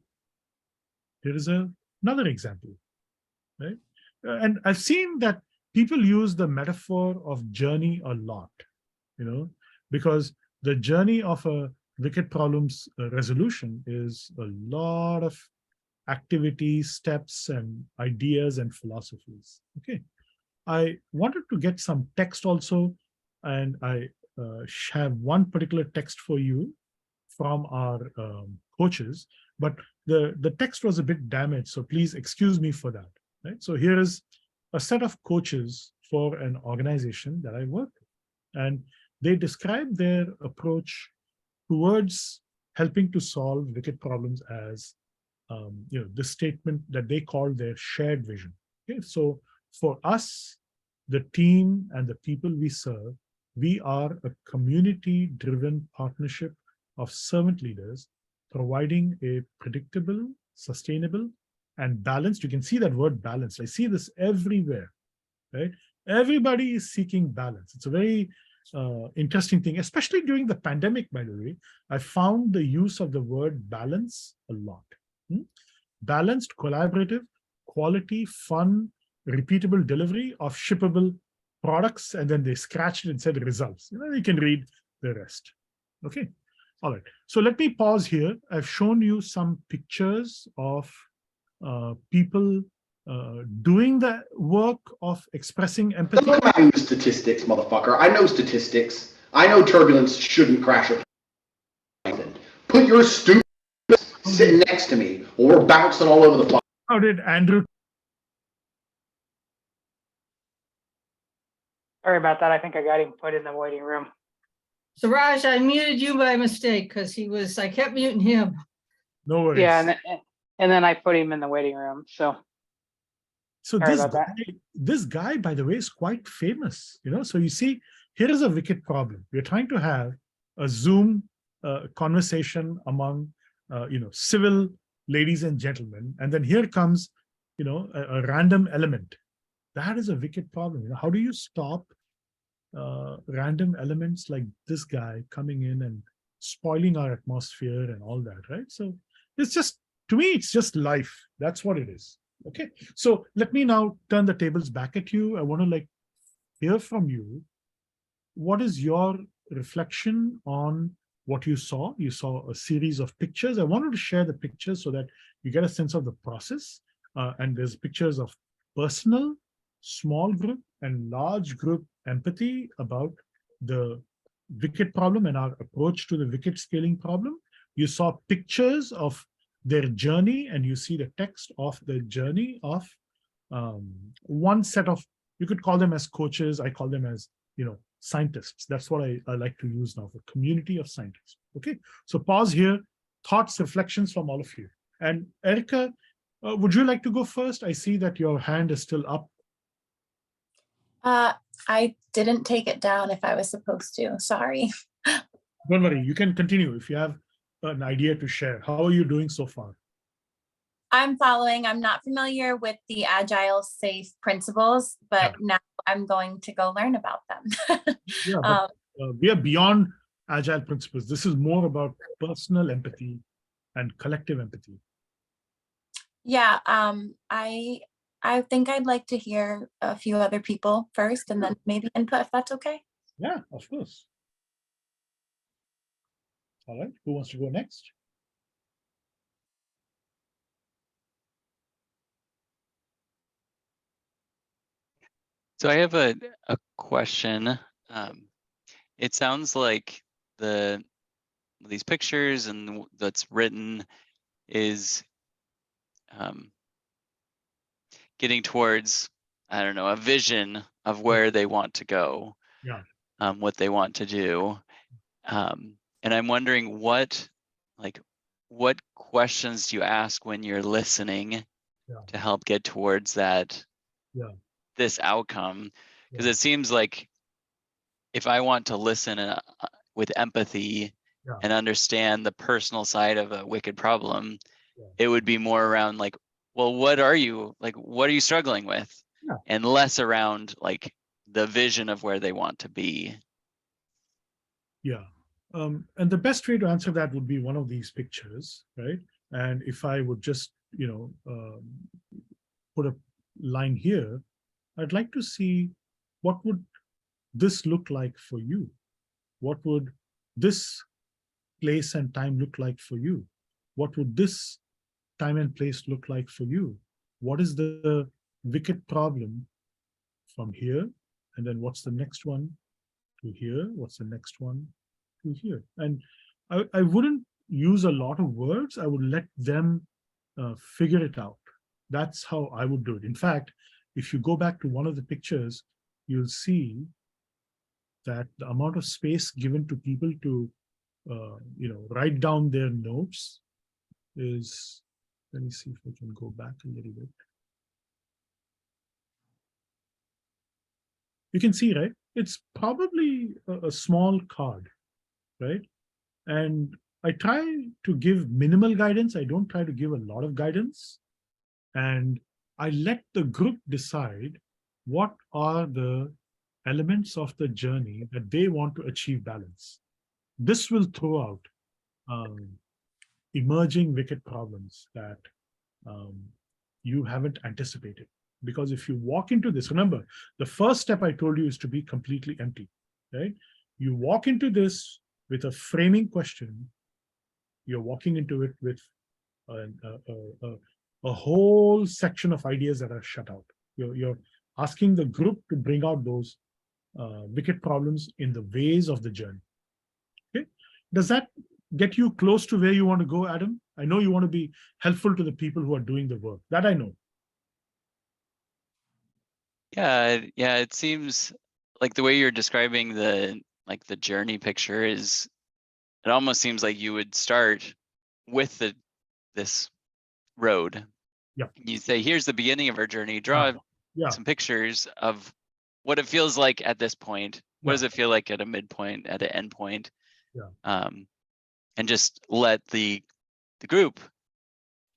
S2: Here is another example, right? And I've seen that people use the metaphor of journey a lot, because the journey of a wicked problems resolution is a lot of activities, steps, and ideas and philosophies. Okay, I wanted to get some text also, and I have one particular text for you from our coaches, but the text was a bit damaged, so please excuse me for that. Right? So here is a set of coaches for an organization that I work with, and they describe their approach towards helping to solve wicked problems as the statement that they call their shared vision. Okay, so for us, the team and the people we serve, we are a community-driven partnership of servant leaders providing a predictable, sustainable, and balanced. You can see that word balance. I see this everywhere, right? Everybody is seeking balance. It's a very interesting thing, especially during the pandemic, by the way. I found the use of the word balance a lot. Balanced, collaborative, quality, fun, repeatable delivery of shippable products, and then they scratched it and said results. You can read the rest. Okay, all right. So let me pause here. I've shown you some pictures of people doing the work of expressing empathy.
S11: Don't come at me with statistics, motherfucker. I know statistics. I know turbulence shouldn't crash a plane. Put your stupid sitting next to me, or we're bouncing all over the place.
S2: How did Andrew?
S1: Sorry about that. I think I got him put in the waiting room.
S3: Siraj, I muted you by mistake because I kept muting him.
S2: No worries.
S1: Yeah, and then I put him in the waiting room. So
S2: this guy, by the way, is quite famous. So you see, here is a wicked problem. We're trying to have a Zoom conversation among civil ladies and gentlemen, and then here comes a random element. That is a wicked problem. How do you stop random elements like this guy coming in and spoiling our atmosphere and all that, right? So it's just, to me, it's just life. That's what it is. Okay, so let me now turn the tables back at you. I want to hear from you. What is your reflection on what you saw? You saw a series of pictures. I wanted to share the pictures so that you get a sense of the process. And there's pictures of personal, small group, and large group empathy about the wicked problem and our approach to the wicked scaling problem. You saw pictures of their journey, and you see the text of the journey of one set of, you could call them as coaches. I call them as, scientists. That's what I like to use now, for community of scientists. Okay, so pause here. Thoughts, reflections from all of you. And Erica, would you like to go first? I see that your hand is still up.
S7: I didn't take it down if I was supposed to. Sorry.
S2: Don't worry. You can continue if you have an idea to share. How are you doing so far?
S7: I'm following. I'm not familiar with the Agile Safe principles, but now I'm going to go learn about them.
S2: We are beyond Agile principles. This is more about personal empathy and collective empathy.
S7: Yeah, I think I'd like to hear a few other people first, and then maybe input if that's okay.
S2: Yeah, of course. All right, who wants to go next?
S5: So I have a question. It sounds like these pictures and that's written is getting towards, I don't know, a vision of where they want to go, what they want to do. And I'm wondering what what questions do you ask when you're listening
S2: Yeah.
S5: to help get towards that,
S2: Yeah.
S5: this outcome? Because
S2: Yeah.
S5: it seems like if I want to listen with empathy
S2: Yeah.
S5: and understand the personal side of a wicked problem,
S2: Yeah.
S5: it would be more around like, well, what are you struggling with?
S2: Yeah.
S5: And less around like the vision of where they want to be.
S2: Yeah. And the best way to answer that would be one of these pictures, right? And if I would just, put a line here, I'd like to see what would this look like for you? What would this place and time look like for you? What would this time and place look like for you? What is the wicked problem from here? And then what's the next one to here? What's the next one to here? And I wouldn't use a lot of words. I would let them figure it out. That's how I would do it. In fact, if you go back to one of the pictures, you'll see that the amount of space given to people to write down their notes is, let me see if I can go back a little bit. You can see, right? It's probably a small card, right? And I try to give minimal guidance. I don't try to give a lot of guidance. And I let the group decide what are the elements of the journey that they want to achieve balance. This will throw out emerging wicked problems that you haven't anticipated. Because if you walk into this, remember, the first step I told you is to be completely empty, right? You walk into this with a framing question. You're walking into it with a whole section of ideas that are shut out. You're asking the group to bring out those wicked problems in the ways of the journey. Okay, does that get you close to where you want to go, Adam? I know you want to be helpful to the people who are doing the work. That I know.
S5: Yeah, it seems like the way you're describing the journey picture is, it almost seems like you would start with this road.
S2: Yeah.
S5: You say, here's the beginning of our journey, draw some pictures of what it feels like at this point. What does it feel like at a midpoint, at an end point?
S2: Yeah.
S5: And just let the group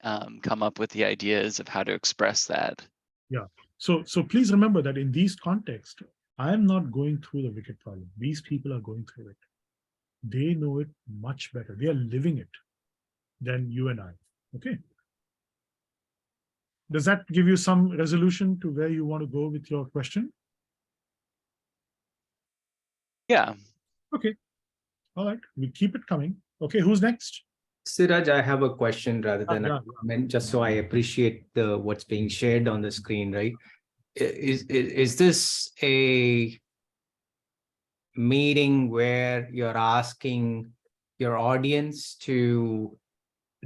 S5: come up with the ideas of how to express that.
S2: Yeah. So please remember that in these contexts, I am not going through the wicked problem. These people are going through it. They know it much better. They are living it than you and I. Okay. Does that give you some resolution to where you want to go with your question?
S5: Yeah.
S2: Okay. All right. We keep it coming. Okay. Who's next?
S4: Siraj, I have a question rather than
S2: Yeah.
S4: a comment, just so I appreciate what's being shared on the screen, right? Is this a meeting where you're asking your audience to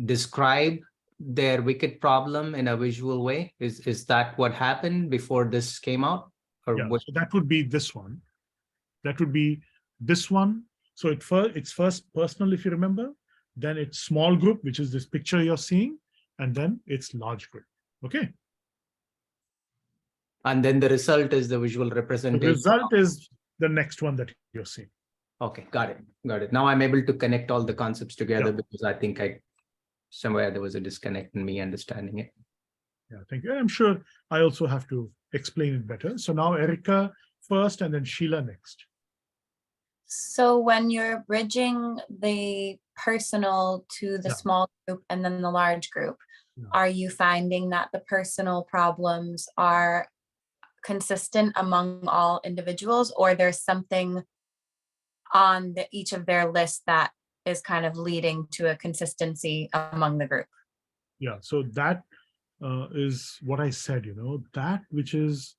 S4: describe their wicked problem in a visual way? Is that what happened before this came out? Or
S2: Yeah,
S4: what?
S2: so that would be this one. That would be this one. So it's first personal, if you remember, then it's small group, which is this picture you're seeing, and then it's large group. Okay.
S4: And then the result is the visual
S2: The
S4: representation.
S2: result is the next one that you're seeing.
S4: Okay, got it. Now I'm able to connect all the concepts together, because I think somewhere there was a disconnect in me understanding it.
S2: Yeah, thank you. And I'm sure I also have to explain it better. So now Erica first and then Sheila next.
S7: So when you're bridging the personal to the
S2: Yeah.
S7: small group and then the large group,
S2: Yeah.
S7: are you finding that the personal problems are consistent among all individuals, or there's something on each of their lists that is kind of leading to a consistency among the group?
S2: Yeah, so that is what I said, that which is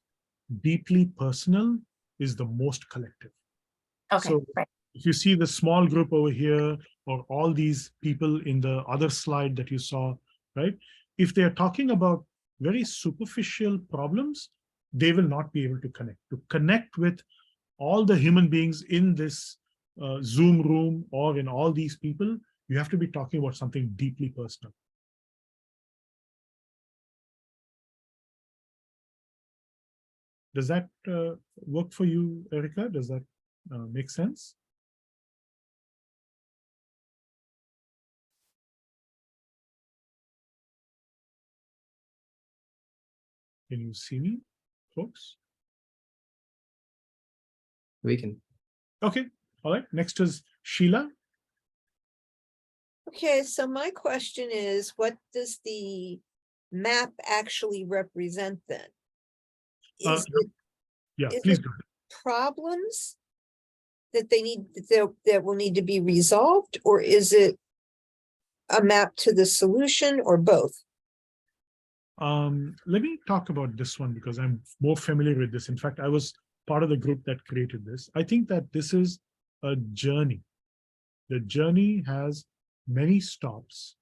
S2: deeply personal is the most collective.
S7: Okay,
S2: So
S7: right.
S2: if you see the small group over here, or all these people in the other slide that you saw, right? If they're talking about very superficial problems, they will not be able to connect. To connect with all the human beings in this Zoom room or in all these people, You have to be talking about something deeply personal. Does that work for you, Erica? Does that make sense? Can you see me, folks?
S4: We can.
S2: Okay. All right. Next is Sheila.
S9: Okay, so my question is, what does the map actually represent then? Is it
S2: Yeah,
S9: is
S2: please
S9: it
S2: go ahead.
S9: problems that they need that will need to be resolved, or is it a map to the solution, or both?
S2: Let me talk about this one because I'm more familiar with this. In fact, I was part of the group that created this. I think that this is a journey. The journey has many stops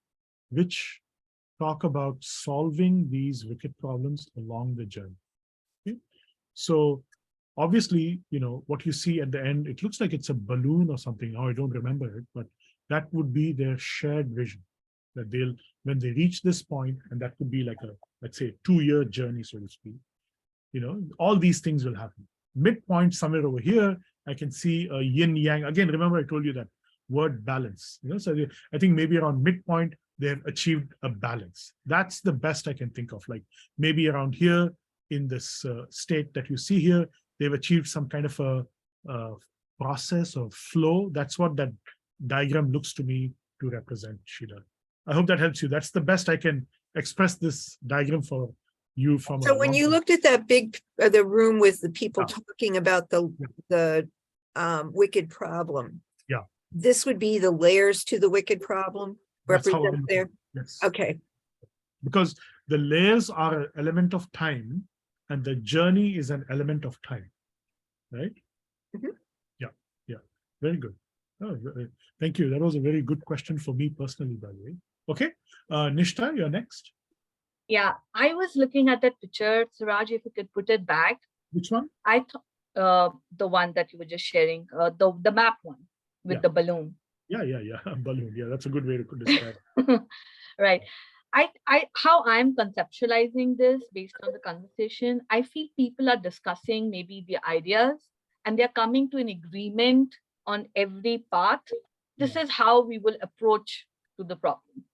S2: which talk about solving these wicked problems along the journey. Okay? So obviously, what you see at the end, it looks like it's a balloon or something. Now I don't remember it, but that would be their shared vision. That when they reach this point, and that could be like a, let's say, 2-year journey, so to speak, all these things will happen. Midpoint somewhere over here, I can see a yin yang. Again, remember I told you that word balance. So I think maybe around midpoint, they have achieved a balance. That's the best I can think of. Like maybe around here in this state that you see here, they've achieved some kind of a process or flow. That's what that diagram looks to me to represent, Sheila. I hope that helps you. That's the best I can express this diagram for you from.
S9: So when you looked at that big, the room with the people talking about the wicked problem.
S2: Yeah.
S9: This would be the layers to the wicked problem represented there.
S2: Yes.
S9: Okay.
S2: Because the layers are an element of time and the journey is an element of time, right?
S9: Mhm.
S2: Yeah. Very good. Oh, thank you. That was a very good question for me personally, by the way. Okay. Nishta, you're next.
S6: Yeah, I was looking at that picture, Siraj, if you could put it back.
S2: Which one?
S6: I thought the one that you were just sharing, the map one with the balloon.
S2: Yeah. Balloon. Yeah, that's a good way to describe
S6: it. Right. How I'm conceptualizing this based on the conversation, I feel people are discussing maybe the ideas and they're coming to an agreement on every part. This is how we will approach to the problem.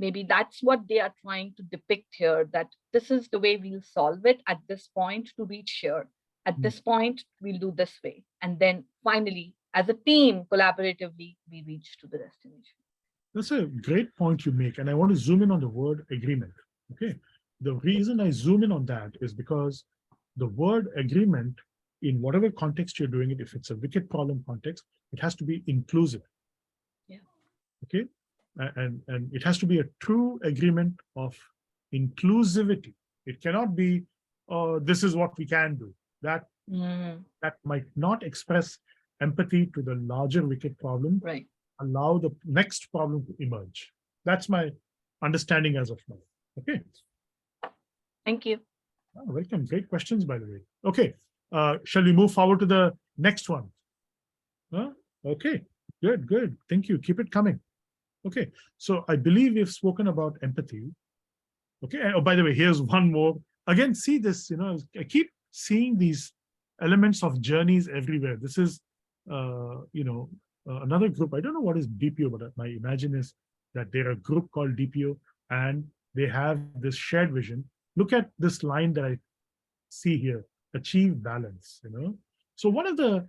S6: Maybe that's what they are trying to depict here, that this is the way we'll solve it at this point to reach here. At this point, we'll do this way. And then finally, as a team, collaboratively, we reach to the destination.
S2: That's a great point you make. And I want to zoom in on the word agreement. Okay. The reason I zoom in on that is because the word agreement, in whatever context you're doing it, if it's a wicked problem context, it has to be inclusive.
S6: Yeah.
S2: Okay. And it has to be a true agreement of inclusivity. It cannot be, this is what we can do. That might not express empathy to the larger wicked problem.
S6: Right.
S2: Allow the next problem to emerge. That's my understanding as of now. Okay.
S6: Thank you.
S2: Oh, welcome. Great questions, by the way. Okay. Shall we move forward to the next one? Okay. Good. Thank you. Keep it coming. Okay. So I believe we've spoken about empathy. Okay. Oh, by the way, here's one more. Again, see this, I keep seeing these elements of journeys everywhere. This is, another group. I don't know what is DPO, but my imagine is that they're a group called DPO and they have this shared vision. Look at this line that I see here, achieve balance, So one of the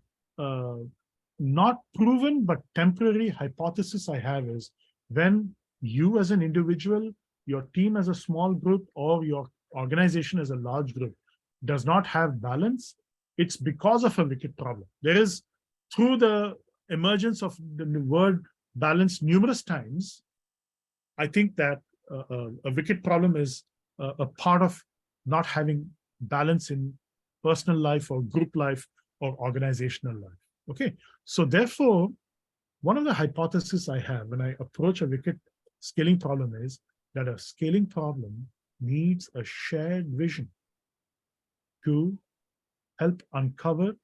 S2: not proven but temporary hypothesis I have is when you as an individual, your team as a small group, or your organization as a large group does not have balance, it's because of a wicked problem. There is, through the emergence of the word balance numerous times, I think that a wicked problem is a part of not having balance in personal life or group life or organizational life. Okay, so therefore, one of the hypotheses I have when I approach a wicked scaling problem is that a scaling problem needs a shared vision to help uncover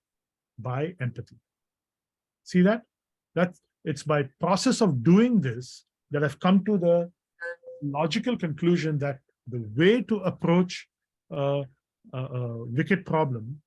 S2: by empathy. See that? it's by process of doing this that I've come to the logical conclusion that the way to approach a wicked problem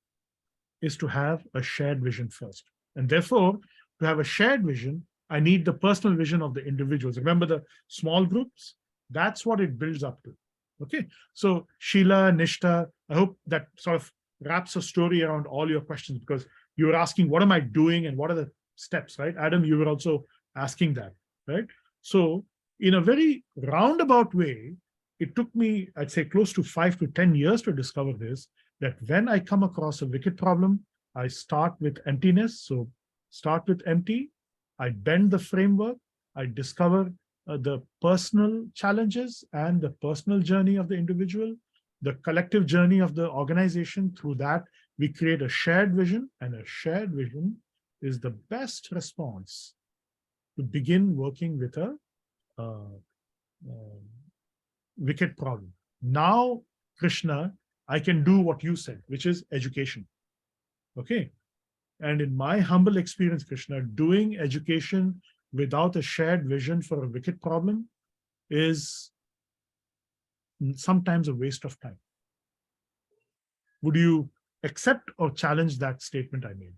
S2: is to have a shared vision first. And therefore, to have a shared vision, I need the personal vision of the individuals. Remember the small groups? That's what it builds up to. Okay. So Sheila, Nishta, I hope that sort of wraps a story around all your questions, because you were asking, what am I doing and what are the steps, right? Adam, you were also asking that, right? So in a very roundabout way, it took me, I'd say, close to 5 to 10 years to discover this, that when I come across a wicked problem, I start with emptiness. So start with empty. I bend the framework. I discover the personal challenges and the personal journey of the individual, the collective journey of the organization. Through that, we create a shared vision, and a shared vision is the best response to begin working with a wicked problem. Now, Krishna, I can do what you said, which is education. Okay. And in my humble experience, Krishna, doing education without a shared vision for a wicked problem is sometimes a waste of time. Would you accept or challenge that statement I made?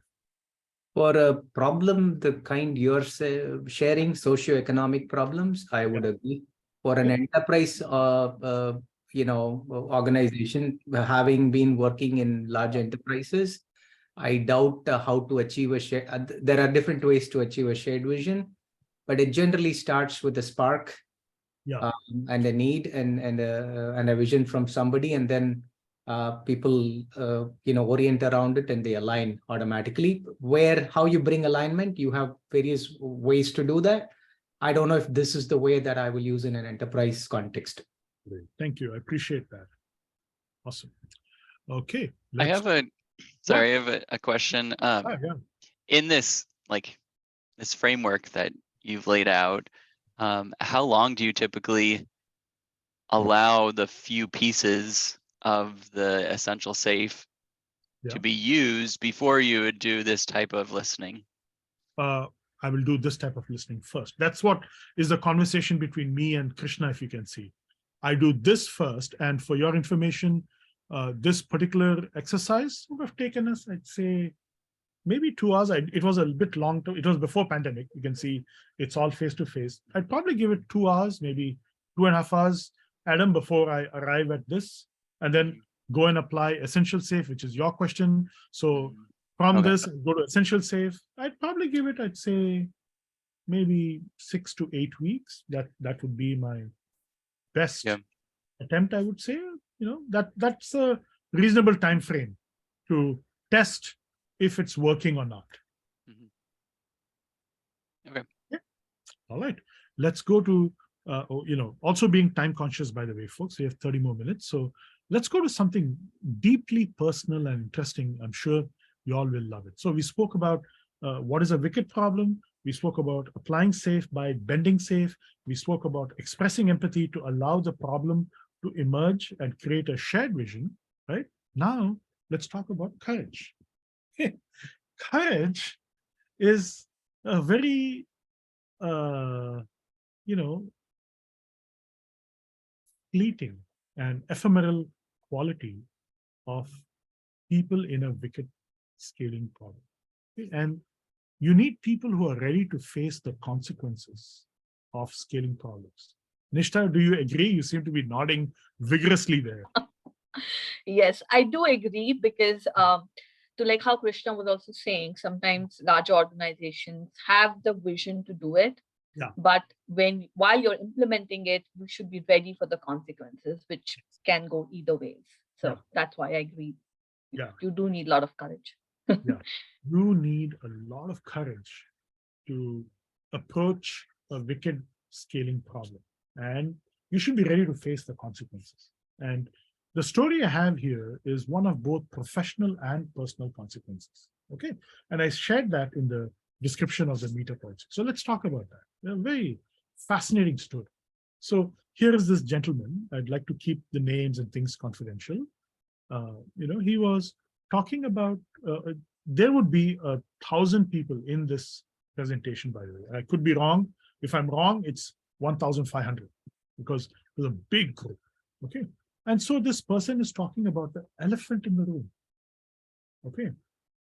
S4: For a problem, the kind you're sharing, socioeconomic problems, I would agree. For an enterprise, organization, having been working in large enterprises, I doubt how to achieve a share. There are different ways to achieve a shared vision, but it generally starts with a spark, and a need and a vision from somebody, and then people orient around it and they align automatically. How you bring alignment, you have various ways to do that. I don't know if this is the way that I will use in an enterprise context.
S2: Great. Thank you. I appreciate that. Awesome. Okay.
S5: I have a question. In this this framework that you've laid out, how long do you typically allow the few pieces of the essential safe to be used before you would do this type of listening?
S2: I will do this type of listening first. That's what is the conversation between me and Krishna, if you can see. I do this first, and for your information, this particular exercise would have taken us, I'd say, maybe 2 hours. It was a bit long. It was before pandemic. You can see it's all face-to-face. I'd probably give it 2 hours, maybe 2.5 hours, Adam, before I arrive at this, and then go and apply Essential Safe, which is your question. So from this, go to Essential Safe. I'd probably give it, I'd say, maybe 6 to 8 weeks. That would be my best attempt, I would say. That's a reasonable time frame to test if it's working or not.
S5: Okay.
S2: Yeah. All right. Let's go to, also being time conscious, by the way, folks, we have 30 more minutes. So let's go to something deeply personal and interesting. I'm sure you all will love it. So we spoke about what is a wicked problem. We spoke about applying safe by bending safe. We spoke about expressing empathy to allow the problem to emerge and create a shared vision, right? Now, let's talk about courage. Okay. Courage is a very, fleeting and ephemeral quality of people in a wicked scaling problem. Okay? And you need people who are ready to face the consequences of scaling problems. Nishta, do you agree? You seem to be nodding vigorously there.
S6: Yes, I do agree, because to like how Krishna was also saying, sometimes large organizations have the vision to do it, but while you're implementing it, you should be ready for the consequences, which can go either ways. So that's why I agree. You do need a lot of courage.
S2: You need a lot of courage to approach a wicked scaling problem, and you should be ready to face the consequences. And the story I have here is one of both professional and personal consequences. Okay. And I shared that in the description of the meter project. So let's talk about that. A very fascinating story. So here is this gentleman. I'd like to keep the names and things confidential. He was talking about there would be 1,000 people in this presentation, by the way. I could be wrong. If I'm wrong, it's 1,500 because it was a big group. Okay. And so this person is talking about the elephant in the room. Okay.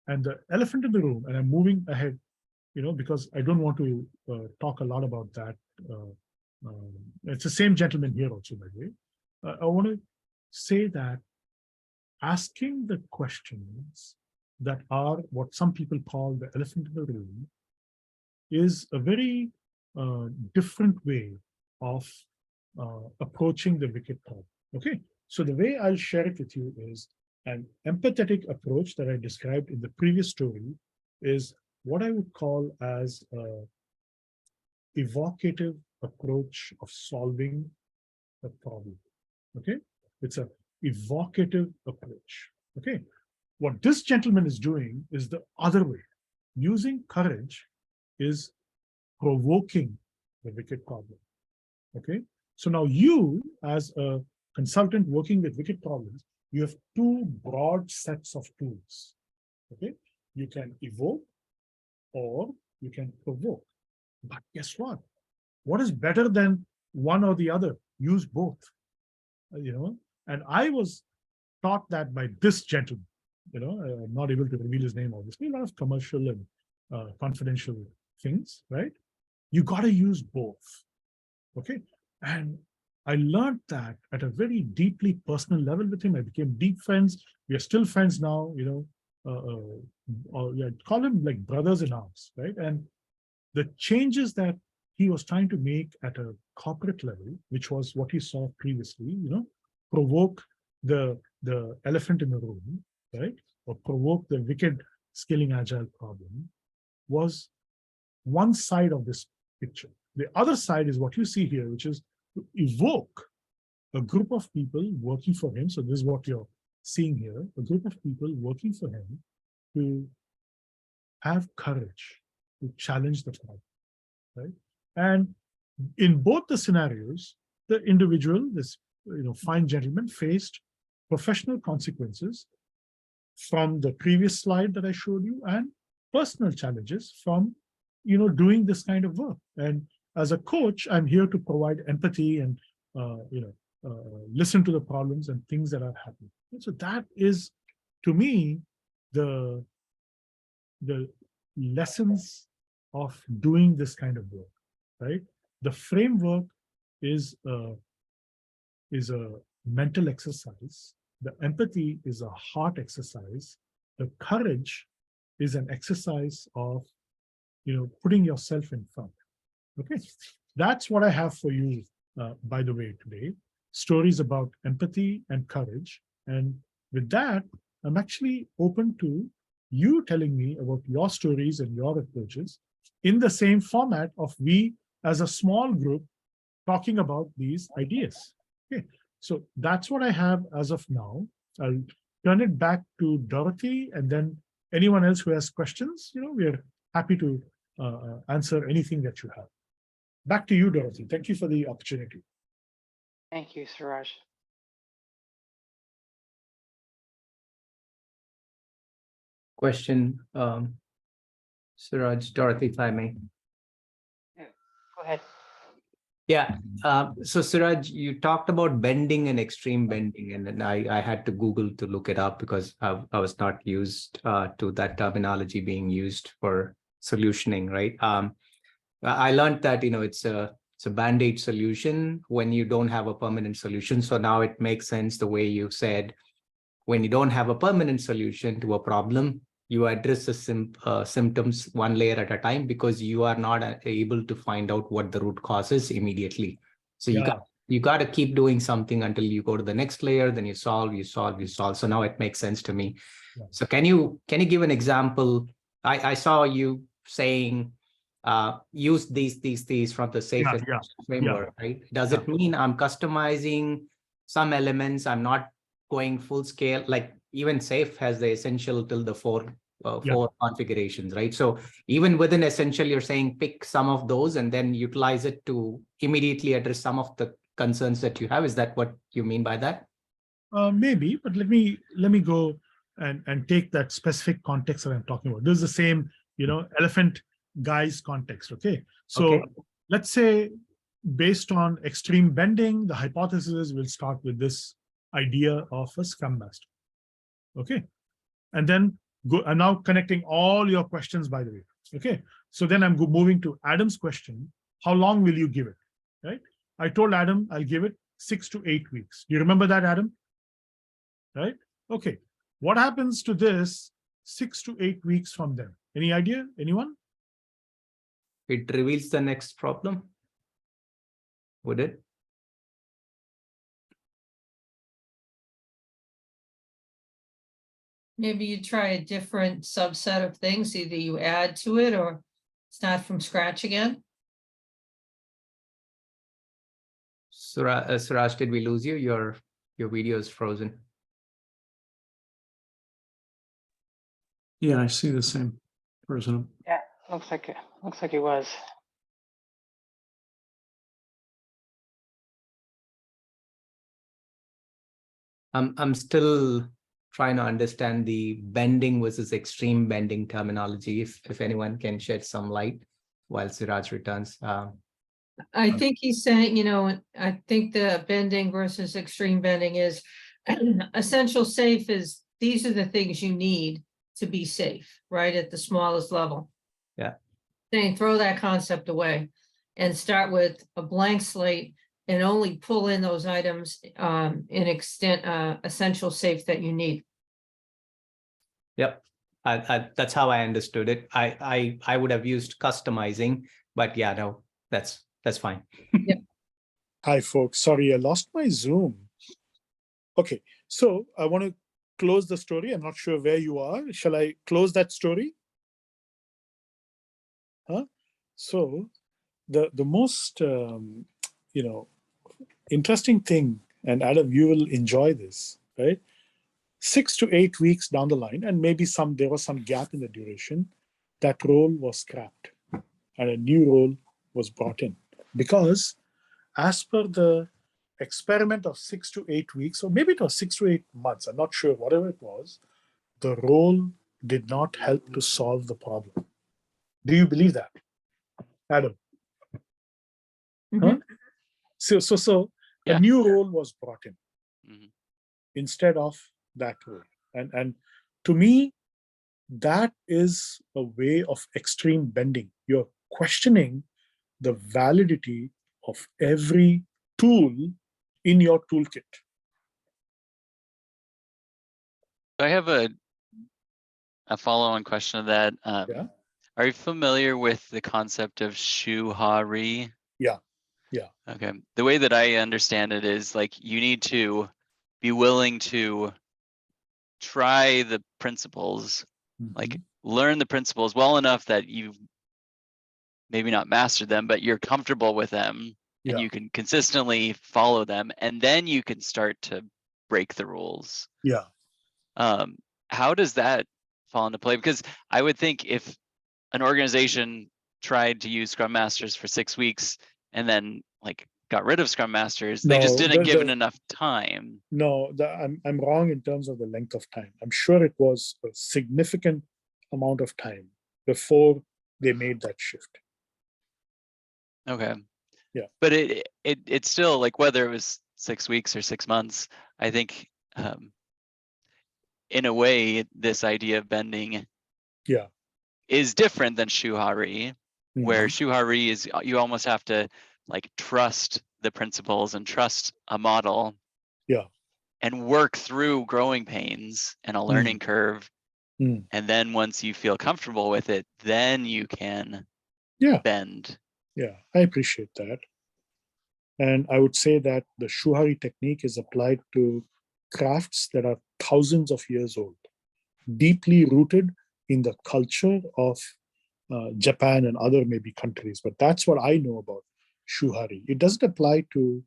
S2: And the elephant in the room, and I'm moving ahead, because I don't want to talk a lot about that. It's the same gentleman here also, by the way. I want to say that asking the questions that are what some people call the elephant in the room is a very different way of approaching the wicked problem. Okay, so the way I'll share it with you is an empathetic approach that I described in the previous story is what I would call as an evocative approach of solving a problem. Okay, it's an evocative approach. Okay, what this gentleman is doing is the other way. Using courage is provoking the wicked problem. Okay, so now you, as a consultant working with wicked problems, you have two broad sets of tools. Okay, you can evoke or you can provoke. But guess what? What is better than one or the other? Use both. And I was taught that by this gentleman. I'm not able to reveal his name, obviously, a lot of commercial and confidential things, right? You got to use both. Okay. And I learned that at a very deeply personal level with him. I became deep friends. We are still friends now, call him like brothers in arms, right? And the changes that he was trying to make at a corporate level, which was what he saw previously, provoke the elephant in the room, right? Or provoke the wicked scaling agile problem, was one side of this picture. The other side is what you see here, which is to evoke a group of people working for him. So this is what you're seeing here, a group of people working for him to have courage to challenge the problem, right? And in both the scenarios, the individual, this fine gentleman, faced professional consequences from the previous slide that I showed you, and personal challenges from doing this kind of work. And as a coach, I'm here to provide empathy and listen to the problems and things that are happening. And so that is, to me, the lessons of doing this kind of work, right? The framework is a mental exercise. The empathy is a heart exercise. The courage is an exercise of, putting yourself in front. Okay, that's what I have for you, by the way, today. Stories about empathy and courage. And with that, I'm actually open to you telling me about your stories and your approaches in the same format of we as a small group talking about these ideas. Okay, so that's what I have as of now. I'll turn it back to Dorothy, and then anyone else who has questions, we're happy to answer anything that you have. Back to you, Dorothy. Thank you for the opportunity.
S1: Thank you, Siraj.
S4: Question, Siraj, Dorothy, if I may.
S1: Go ahead.
S4: Yeah. So Siraj, you talked about bending and extreme bending, and then I had to Google to look it up because I was not used to that terminology being used for solutioning, right? I learned that it's a band-aid solution when you don't have a permanent solution. So now it makes sense the way you said, when you don't have a permanent solution to a problem, you address the symptoms one layer at a time because you are not able to find out what the root cause is immediately. So you got to keep doing something until you go to the next layer, then you solve. So now it makes sense to me. Yeah. So can you give an example? I saw you saying use these from the safe framework, right? Does it mean I'm customizing some elements? I'm not going full scale, like even safe has the essential till the four configurations, right? So even within essential, you're saying pick some of those and then utilize it to immediately address some of the concerns that you have. Is that what you mean by that?
S2: Maybe, but let me go and take that specific context that I'm talking about. This is the same, elephant guy's context. Okay. So
S4: Okay.
S2: let's say based on extreme bending, the hypothesis will start with this idea of a Scrum Master. Okay. And then I'm now connecting all your questions, by the way. Okay. So then I'm moving to Adam's question. How long will you give it? Right. I told Adam I'll give it 6 to 8 weeks. Do you remember that, Adam? Right. Okay. What happens to this 6 to 8 weeks from then? Any idea? Anyone?
S4: It reveals the next problem. Would it?
S3: Maybe you try a different subset of things, either you add to it or start from scratch again.
S4: Siraj, did we lose you? Your video is frozen.
S12: Yeah, I see the same person.
S1: Yeah, looks like it was.
S4: I'm still trying to understand the bending versus extreme bending terminology. If anyone can shed some light while Siraj returns.
S3: I think he's saying, I think the bending versus extreme bending is essential safe is these are the things you need to be safe, right? At the smallest level.
S4: Yeah.
S3: Saying throw that concept away and start with a blank slate and only pull in those items in extent essential safe that you need.
S4: Yep. That's how I understood it. I would have used customizing, but yeah, no, that's fine.
S3: Yep.
S2: Hi, folks. Sorry, I lost my Zoom. Okay, so I want to close the story. I'm not sure where you are. Shall I close that story? Huh? So the most interesting thing, and Adam, you will enjoy this, right? 6 to 8 weeks down the line, and maybe there was some gap in the duration, that role was scrapped and a new role was brought in. Because as per the experiment of 6 to 8 weeks, or maybe it was 6 to 8 months, I'm not sure, whatever it was, the role did not help to solve the problem. Do you believe that, Adam?
S3: Mhm.
S2: Huh? So
S5: Yeah.
S2: a new role was brought in
S5: Mhm.
S2: instead of that role. And to me, that is a way of extreme bending. You're questioning the validity of every tool in your toolkit.
S5: I have a follow-on question to that.
S2: Yeah.
S5: Are you familiar with the concept of shuhari?
S2: Yeah.
S5: Okay. The way that I understand it is like you need to be willing to try the principles, like learn the principles well enough that you've maybe not mastered them, but you're comfortable with them and you can consistently follow them, and then you can start to break the rules.
S2: Yeah.
S5: How does that fall into play? Because I would think if an organization tried to use Scrum Masters for 6 weeks and then like got rid of Scrum Masters, they just didn't give it enough time.
S2: No, I'm wrong in terms of the length of time. I'm sure it was a significant amount of time before they made that shift.
S5: Okay.
S2: Yeah.
S5: But it's still like whether it was 6 weeks or 6 months, I think in a way this idea of bending is different than shuhari, where shuhari is you almost have to like trust the principles and trust a model and work through growing pains and a learning curve. And then once you feel comfortable with it, then you can bend.
S2: Yeah, I appreciate that. And I would say that the shuhari technique is applied to crafts that are thousands of years old, deeply rooted in the culture of Japan and other maybe countries. But that's what I know about shuhari. It doesn't apply to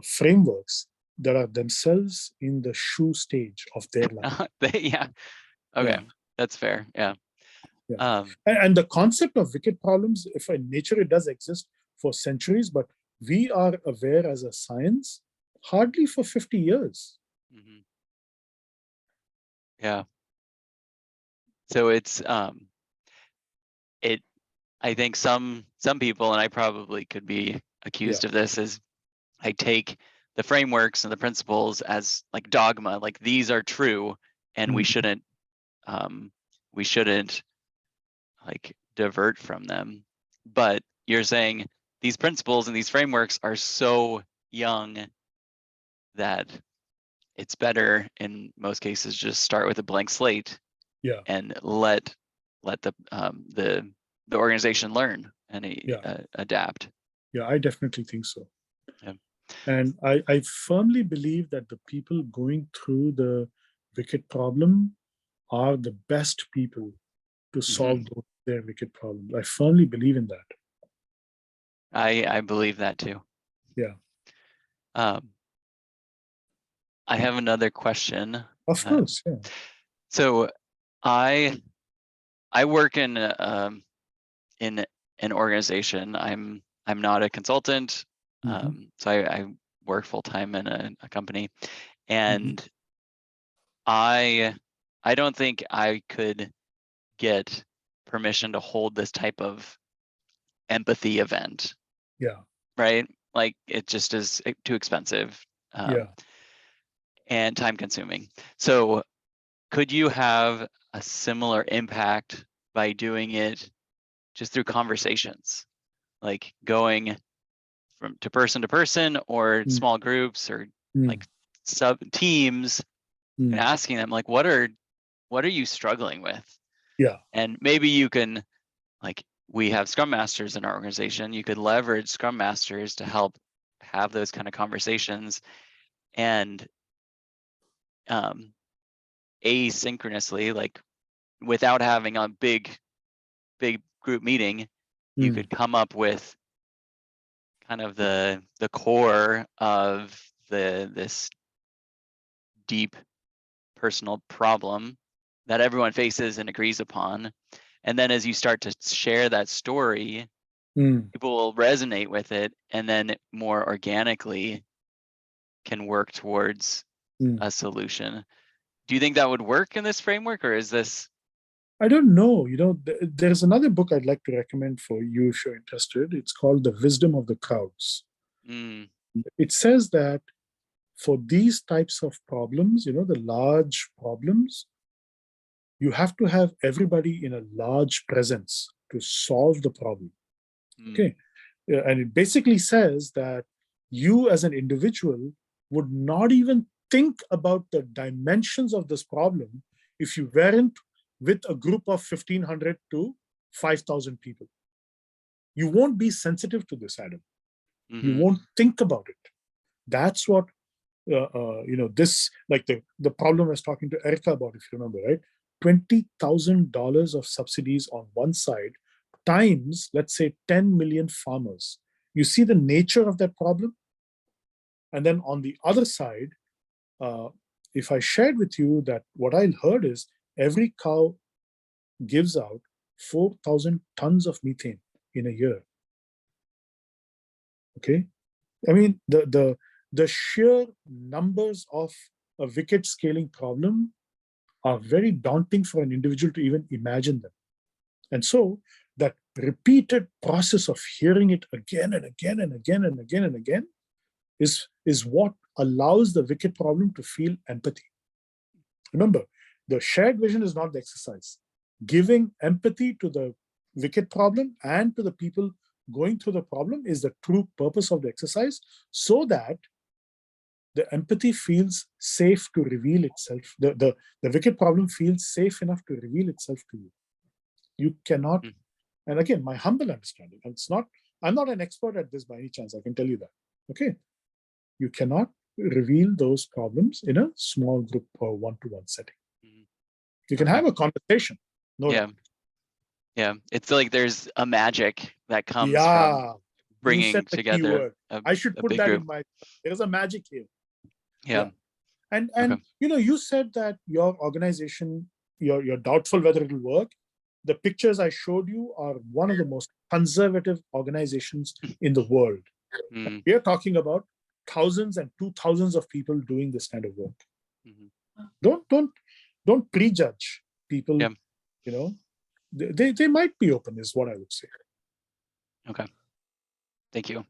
S2: frameworks that are themselves in the shu stage of their life.
S5: Yeah. Okay. That's fair. Yeah.
S2: And the concept of wicked problems, if in nature it does exist for centuries, but we are aware as a science hardly for 50 years.
S5: Yeah. So it's I think some people, and I probably could be accused of this, is I take the frameworks and the principles as like dogma, like these are true, and we shouldn't like divert from them. But you're saying these principles and these frameworks are so young that it's better in most cases just start with a blank slate, and let the organization learn and adapt.
S2: Yeah, I definitely think so.
S5: Yeah.
S2: And I firmly believe that the people going through the wicked problem are the best people to solve their wicked problems. I firmly believe in that.
S5: I believe that too.
S2: Yeah.
S5: I have another question.
S2: Of course, yeah.
S5: So I work in an organization. I'm not a consultant. So I work full time in a company, and I don't think I could get permission to hold this type of empathy event.
S2: Yeah.
S5: Right? Like it just is too expensive. And time consuming. So could you have a similar impact by doing it just through conversations, like going to person or small groups or like sub teams, and asking them like, what are you struggling with?
S2: Yeah.
S5: And maybe you can, like, we have Scrum Masters in our organization. You could leverage Scrum Masters to help have those kind of conversations, and asynchronously, like without having a big group meeting, you could come up with kind of the core of this deep personal problem that everyone faces and agrees upon. And then as you start to share that story, people will resonate with it, and then more organically can work towards a solution. Do you think that would work in this framework, or is this?
S2: I don't know. There's another book I'd like to recommend for you if you're interested. It's called The Wisdom of the Crowds. It says that for these types of problems, the large problems, you have to have everybody in a large presence to solve the problem. Okay. And it basically says that you as an individual would not even think about the dimensions of this problem if you weren't with a group of 1,500 to 5,000 people. You won't be sensitive to this, Adam. You won't think about it. That's what, this, like the problem I was talking to Erica about, if you remember, right? $20,000 of subsidies on one side times, let's say, 10 million farmers. You see the nature of that problem? And then on the other side, if I shared with you that what I heard is every cow gives out 4,000 tons of methane in a year. Okay, I mean the sheer numbers of a wicked scaling problem are very daunting for an individual to even imagine them, and so that repeated process of hearing it again and again and again and again and again is what allows the wicked problem to feel empathy. Remember, the shared vision is not the exercise. Giving empathy to the wicked problem and to the people going through the problem is the true purpose of the exercise, so that the empathy feels safe to reveal itself. The wicked problem feels safe enough to reveal itself to you. You cannot, and again, my humble understanding, and I'm not an expert at this by any chance, I can tell you that. Okay. You cannot reveal those problems in a small group or one-to-one setting. You can have a conversation.
S5: Yeah, it's like there's a magic that comes from bringing together
S2: I should put that in my, there's a magic here. And you said that your organization, you're doubtful whether it will work. The pictures I showed you are one of the most conservative organizations in the world. We are talking about thousands and 2,000s of people doing this kind of work. Don't prejudge people. They might be open, is what I would say.
S5: Okay. Thank you.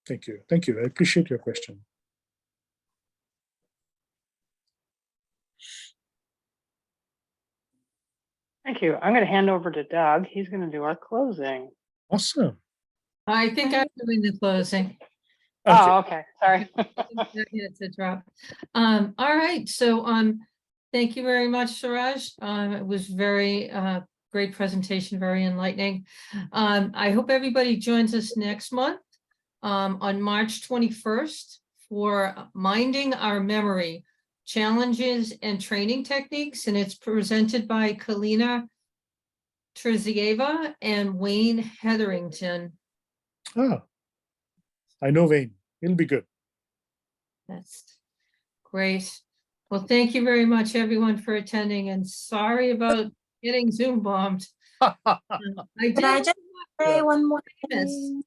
S2: Thank you. Thank you. I appreciate your question.
S1: Thank you. I'm going to hand over to Doug. He's going to do our closing.
S2: Awesome.
S3: I think I'm doing the closing.
S1: Oh, okay. Sorry.
S3: It's a drop. All right. So, thank you very much, Siraj. It was very, great presentation, very enlightening. I hope everybody joins us next month, on March 21st for Minding Our Memory, Challenges and Training Techniques. And it's presented by Kalina Terzieva and Wayne Hetherington.
S2: Ah, I know Wayne. He'll be good.
S3: That's great. Well, thank you very much, everyone, for attending, and sorry about getting Zoom bombed. I
S7: Could I
S3: did.
S7: just say one more
S3: Yes.
S7: thing?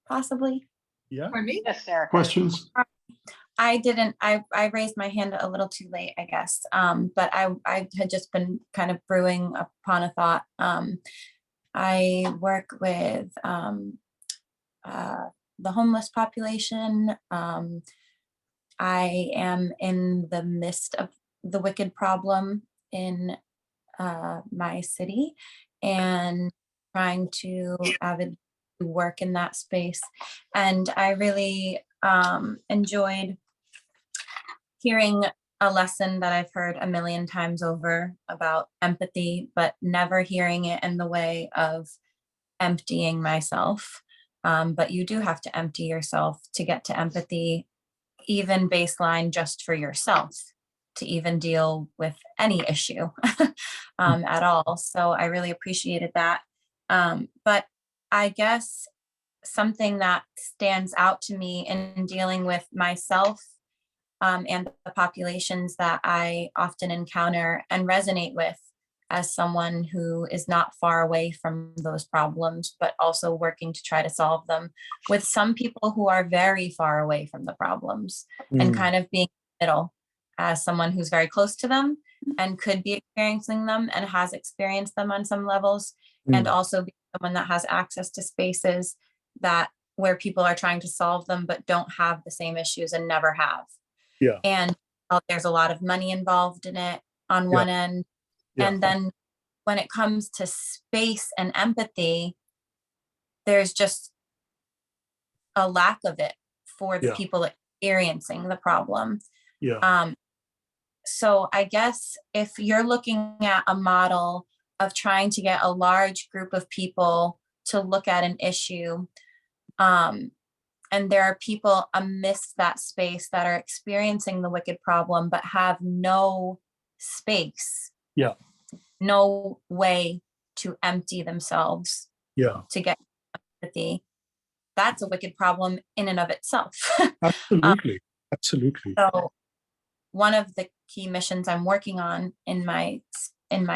S7: Possibly.
S2: Yeah.
S3: Pardon me?
S1: Yes, Sarah.
S12: Questions?
S7: I didn't, I raised my hand a little too late, I guess. But I had just been kind of brewing upon a thought. I work with the homeless population. I am in the midst of the wicked problem in my city and trying to avidly work in that space. And I really enjoyed hearing a lesson that I've heard a million times over about empathy, but never hearing it in the way of emptying myself. But you do have to empty yourself to get to empathy, even baseline just for yourself, to even deal with any issue at all. So I really appreciated that. But I guess something that stands out to me in dealing with myself and the populations that I often encounter and resonate with as someone who is not far away from those problems, but also working to try to solve them, with some people who are very far away from the problems and kind of being in the middle as someone who's very close to them and could be experiencing them and has experienced them on some levels, and also be someone that has access to spaces that where people are trying to solve them but don't have the same issues and never have.
S2: Yeah.
S7: And there's a lot of money involved in it on one end.
S2: Yeah.
S7: And then when it comes to space and empathy, there's just a lack of it for the people experiencing the problem.
S2: Yeah.
S7: So I guess if you're looking at a model of trying to get a large group of people to look at an issue, and there are people amidst that space that are experiencing the wicked problem, but have no space, no way to empty themselves to get empathy, that's a wicked problem in and of itself.
S2: Absolutely. Absolutely.
S7: So one of the key missions I'm working on in my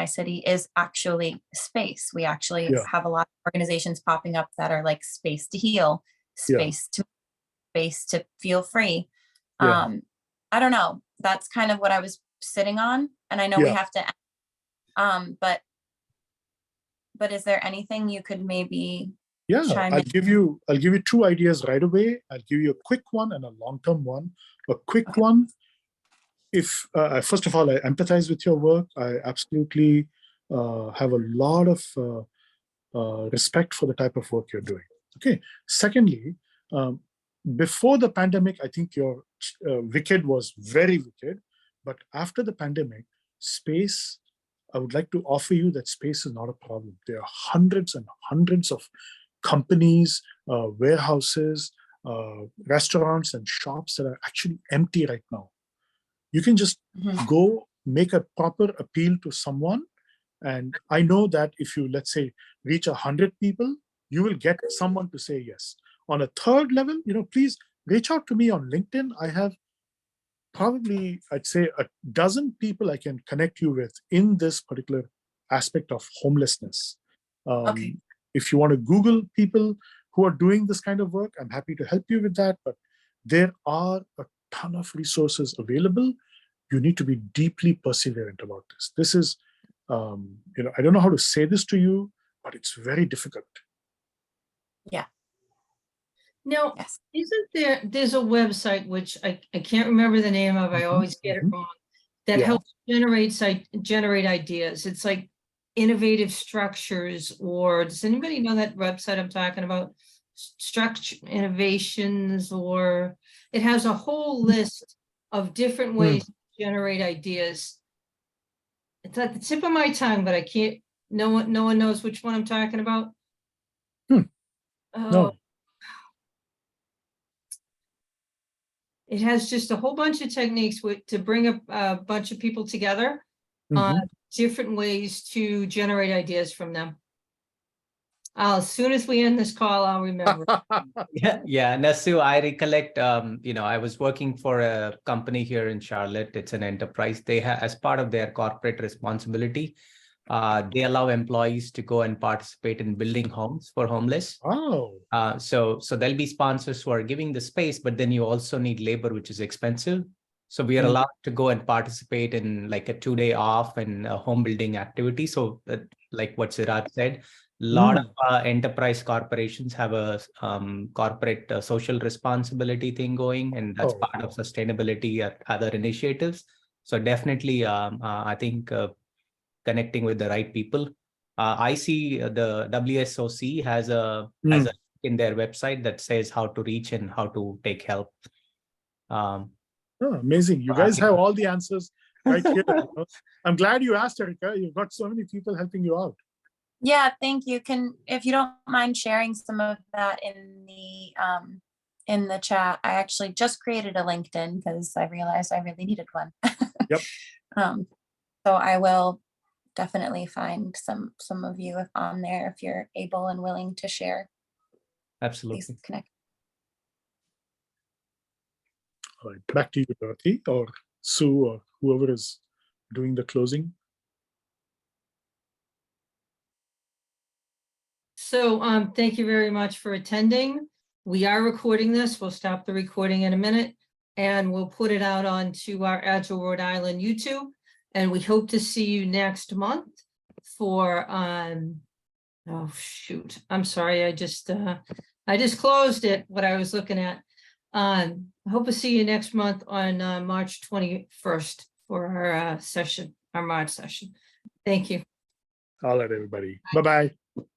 S7: city is actually space. We actually have a lot of organizations popping up that are like space to heal, space to feel free. I don't know. That's kind of what I was sitting on. And I know we have to, but is there anything you could maybe chime
S2: I'll
S7: in?
S2: give you two ideas right away. I'll give you a quick one and a long-term one. A quick one, if first of all, I empathize with your work. I absolutely have a lot of respect for the type of work you're doing. Okay. Secondly, before the pandemic, I think your wicked was very wicked. But after the pandemic, space, I would like to offer you that space is not a problem. There are hundreds and hundreds of companies, warehouses, restaurants and shops that are actually empty right now. You can just go make a proper appeal to someone. And I know that if you, let's say, reach 100 people, you will get someone to say yes. On a third level, please reach out to me on LinkedIn. I have probably, I'd say, a dozen people I can connect you with in this particular aspect of homelessness. If you want to Google people who are doing this kind of work, I'm happy to help you with that. But there are a ton of resources available. You need to be deeply perseverant about this. This is, I don't know how to say this to you, but it's very difficult.
S3: Now,
S7: Yes.
S3: there's a website which I can't remember the name of, I always get it wrong, that
S2: Yeah.
S3: helps generate ideas. It's like innovative structures, or does anybody know that website I'm talking about? Structure innovations, or it has a whole list of different ways to generate ideas. It's at the tip of my tongue, but I can't, no one knows which one I'm talking about.
S2: No.
S3: Oh, it has just a whole bunch of techniques to bring a bunch of people together on different ways to generate ideas from them. As soon as we end this call, I'll remember.
S4: Yeah, Nasu, I recollect, I was working for a company here in Charlotte. It's an enterprise. They have, as part of their corporate responsibility, they allow employees to go and participate in building homes for homeless.
S2: Oh.
S4: So there'll be sponsors who are giving the space, but then you also need labor, which is expensive. So we are allowed to go and participate in like a 2-day off and a home building activity. So like what Siraj said, a lot of enterprise corporations have a corporate social responsibility thing going, and that's part of sustainability at other initiatives. So definitely, I think connecting with the right people. I see the WSOC has a in their website that says how to reach and how to take help.
S2: Amazing. You guys have all the answers right here. I'm glad you asked, Erica. You've got so many people helping you out.
S7: Yeah, thank you. If you don't mind sharing some of that in the chat, I actually just created a LinkedIn because I realized I really needed one.
S2: Yep.
S7: So I will definitely find some of you on there if you're able and willing to share.
S4: Absolutely.
S7: Please connect.
S2: All right, back to you, Dorothy, or Sue, or whoever is doing the closing.
S3: So thank you very much for attending. We are recording this. We'll stop the recording in a minute and we'll put it out onto our Agile Rhode Island YouTube. And we hope to see you next month for, oh shoot, I'm sorry. I just closed it, what I was looking at. I hope to see you next month on March 21st for our session, our March session. Thank you.
S2: All right, everybody. Bye-bye.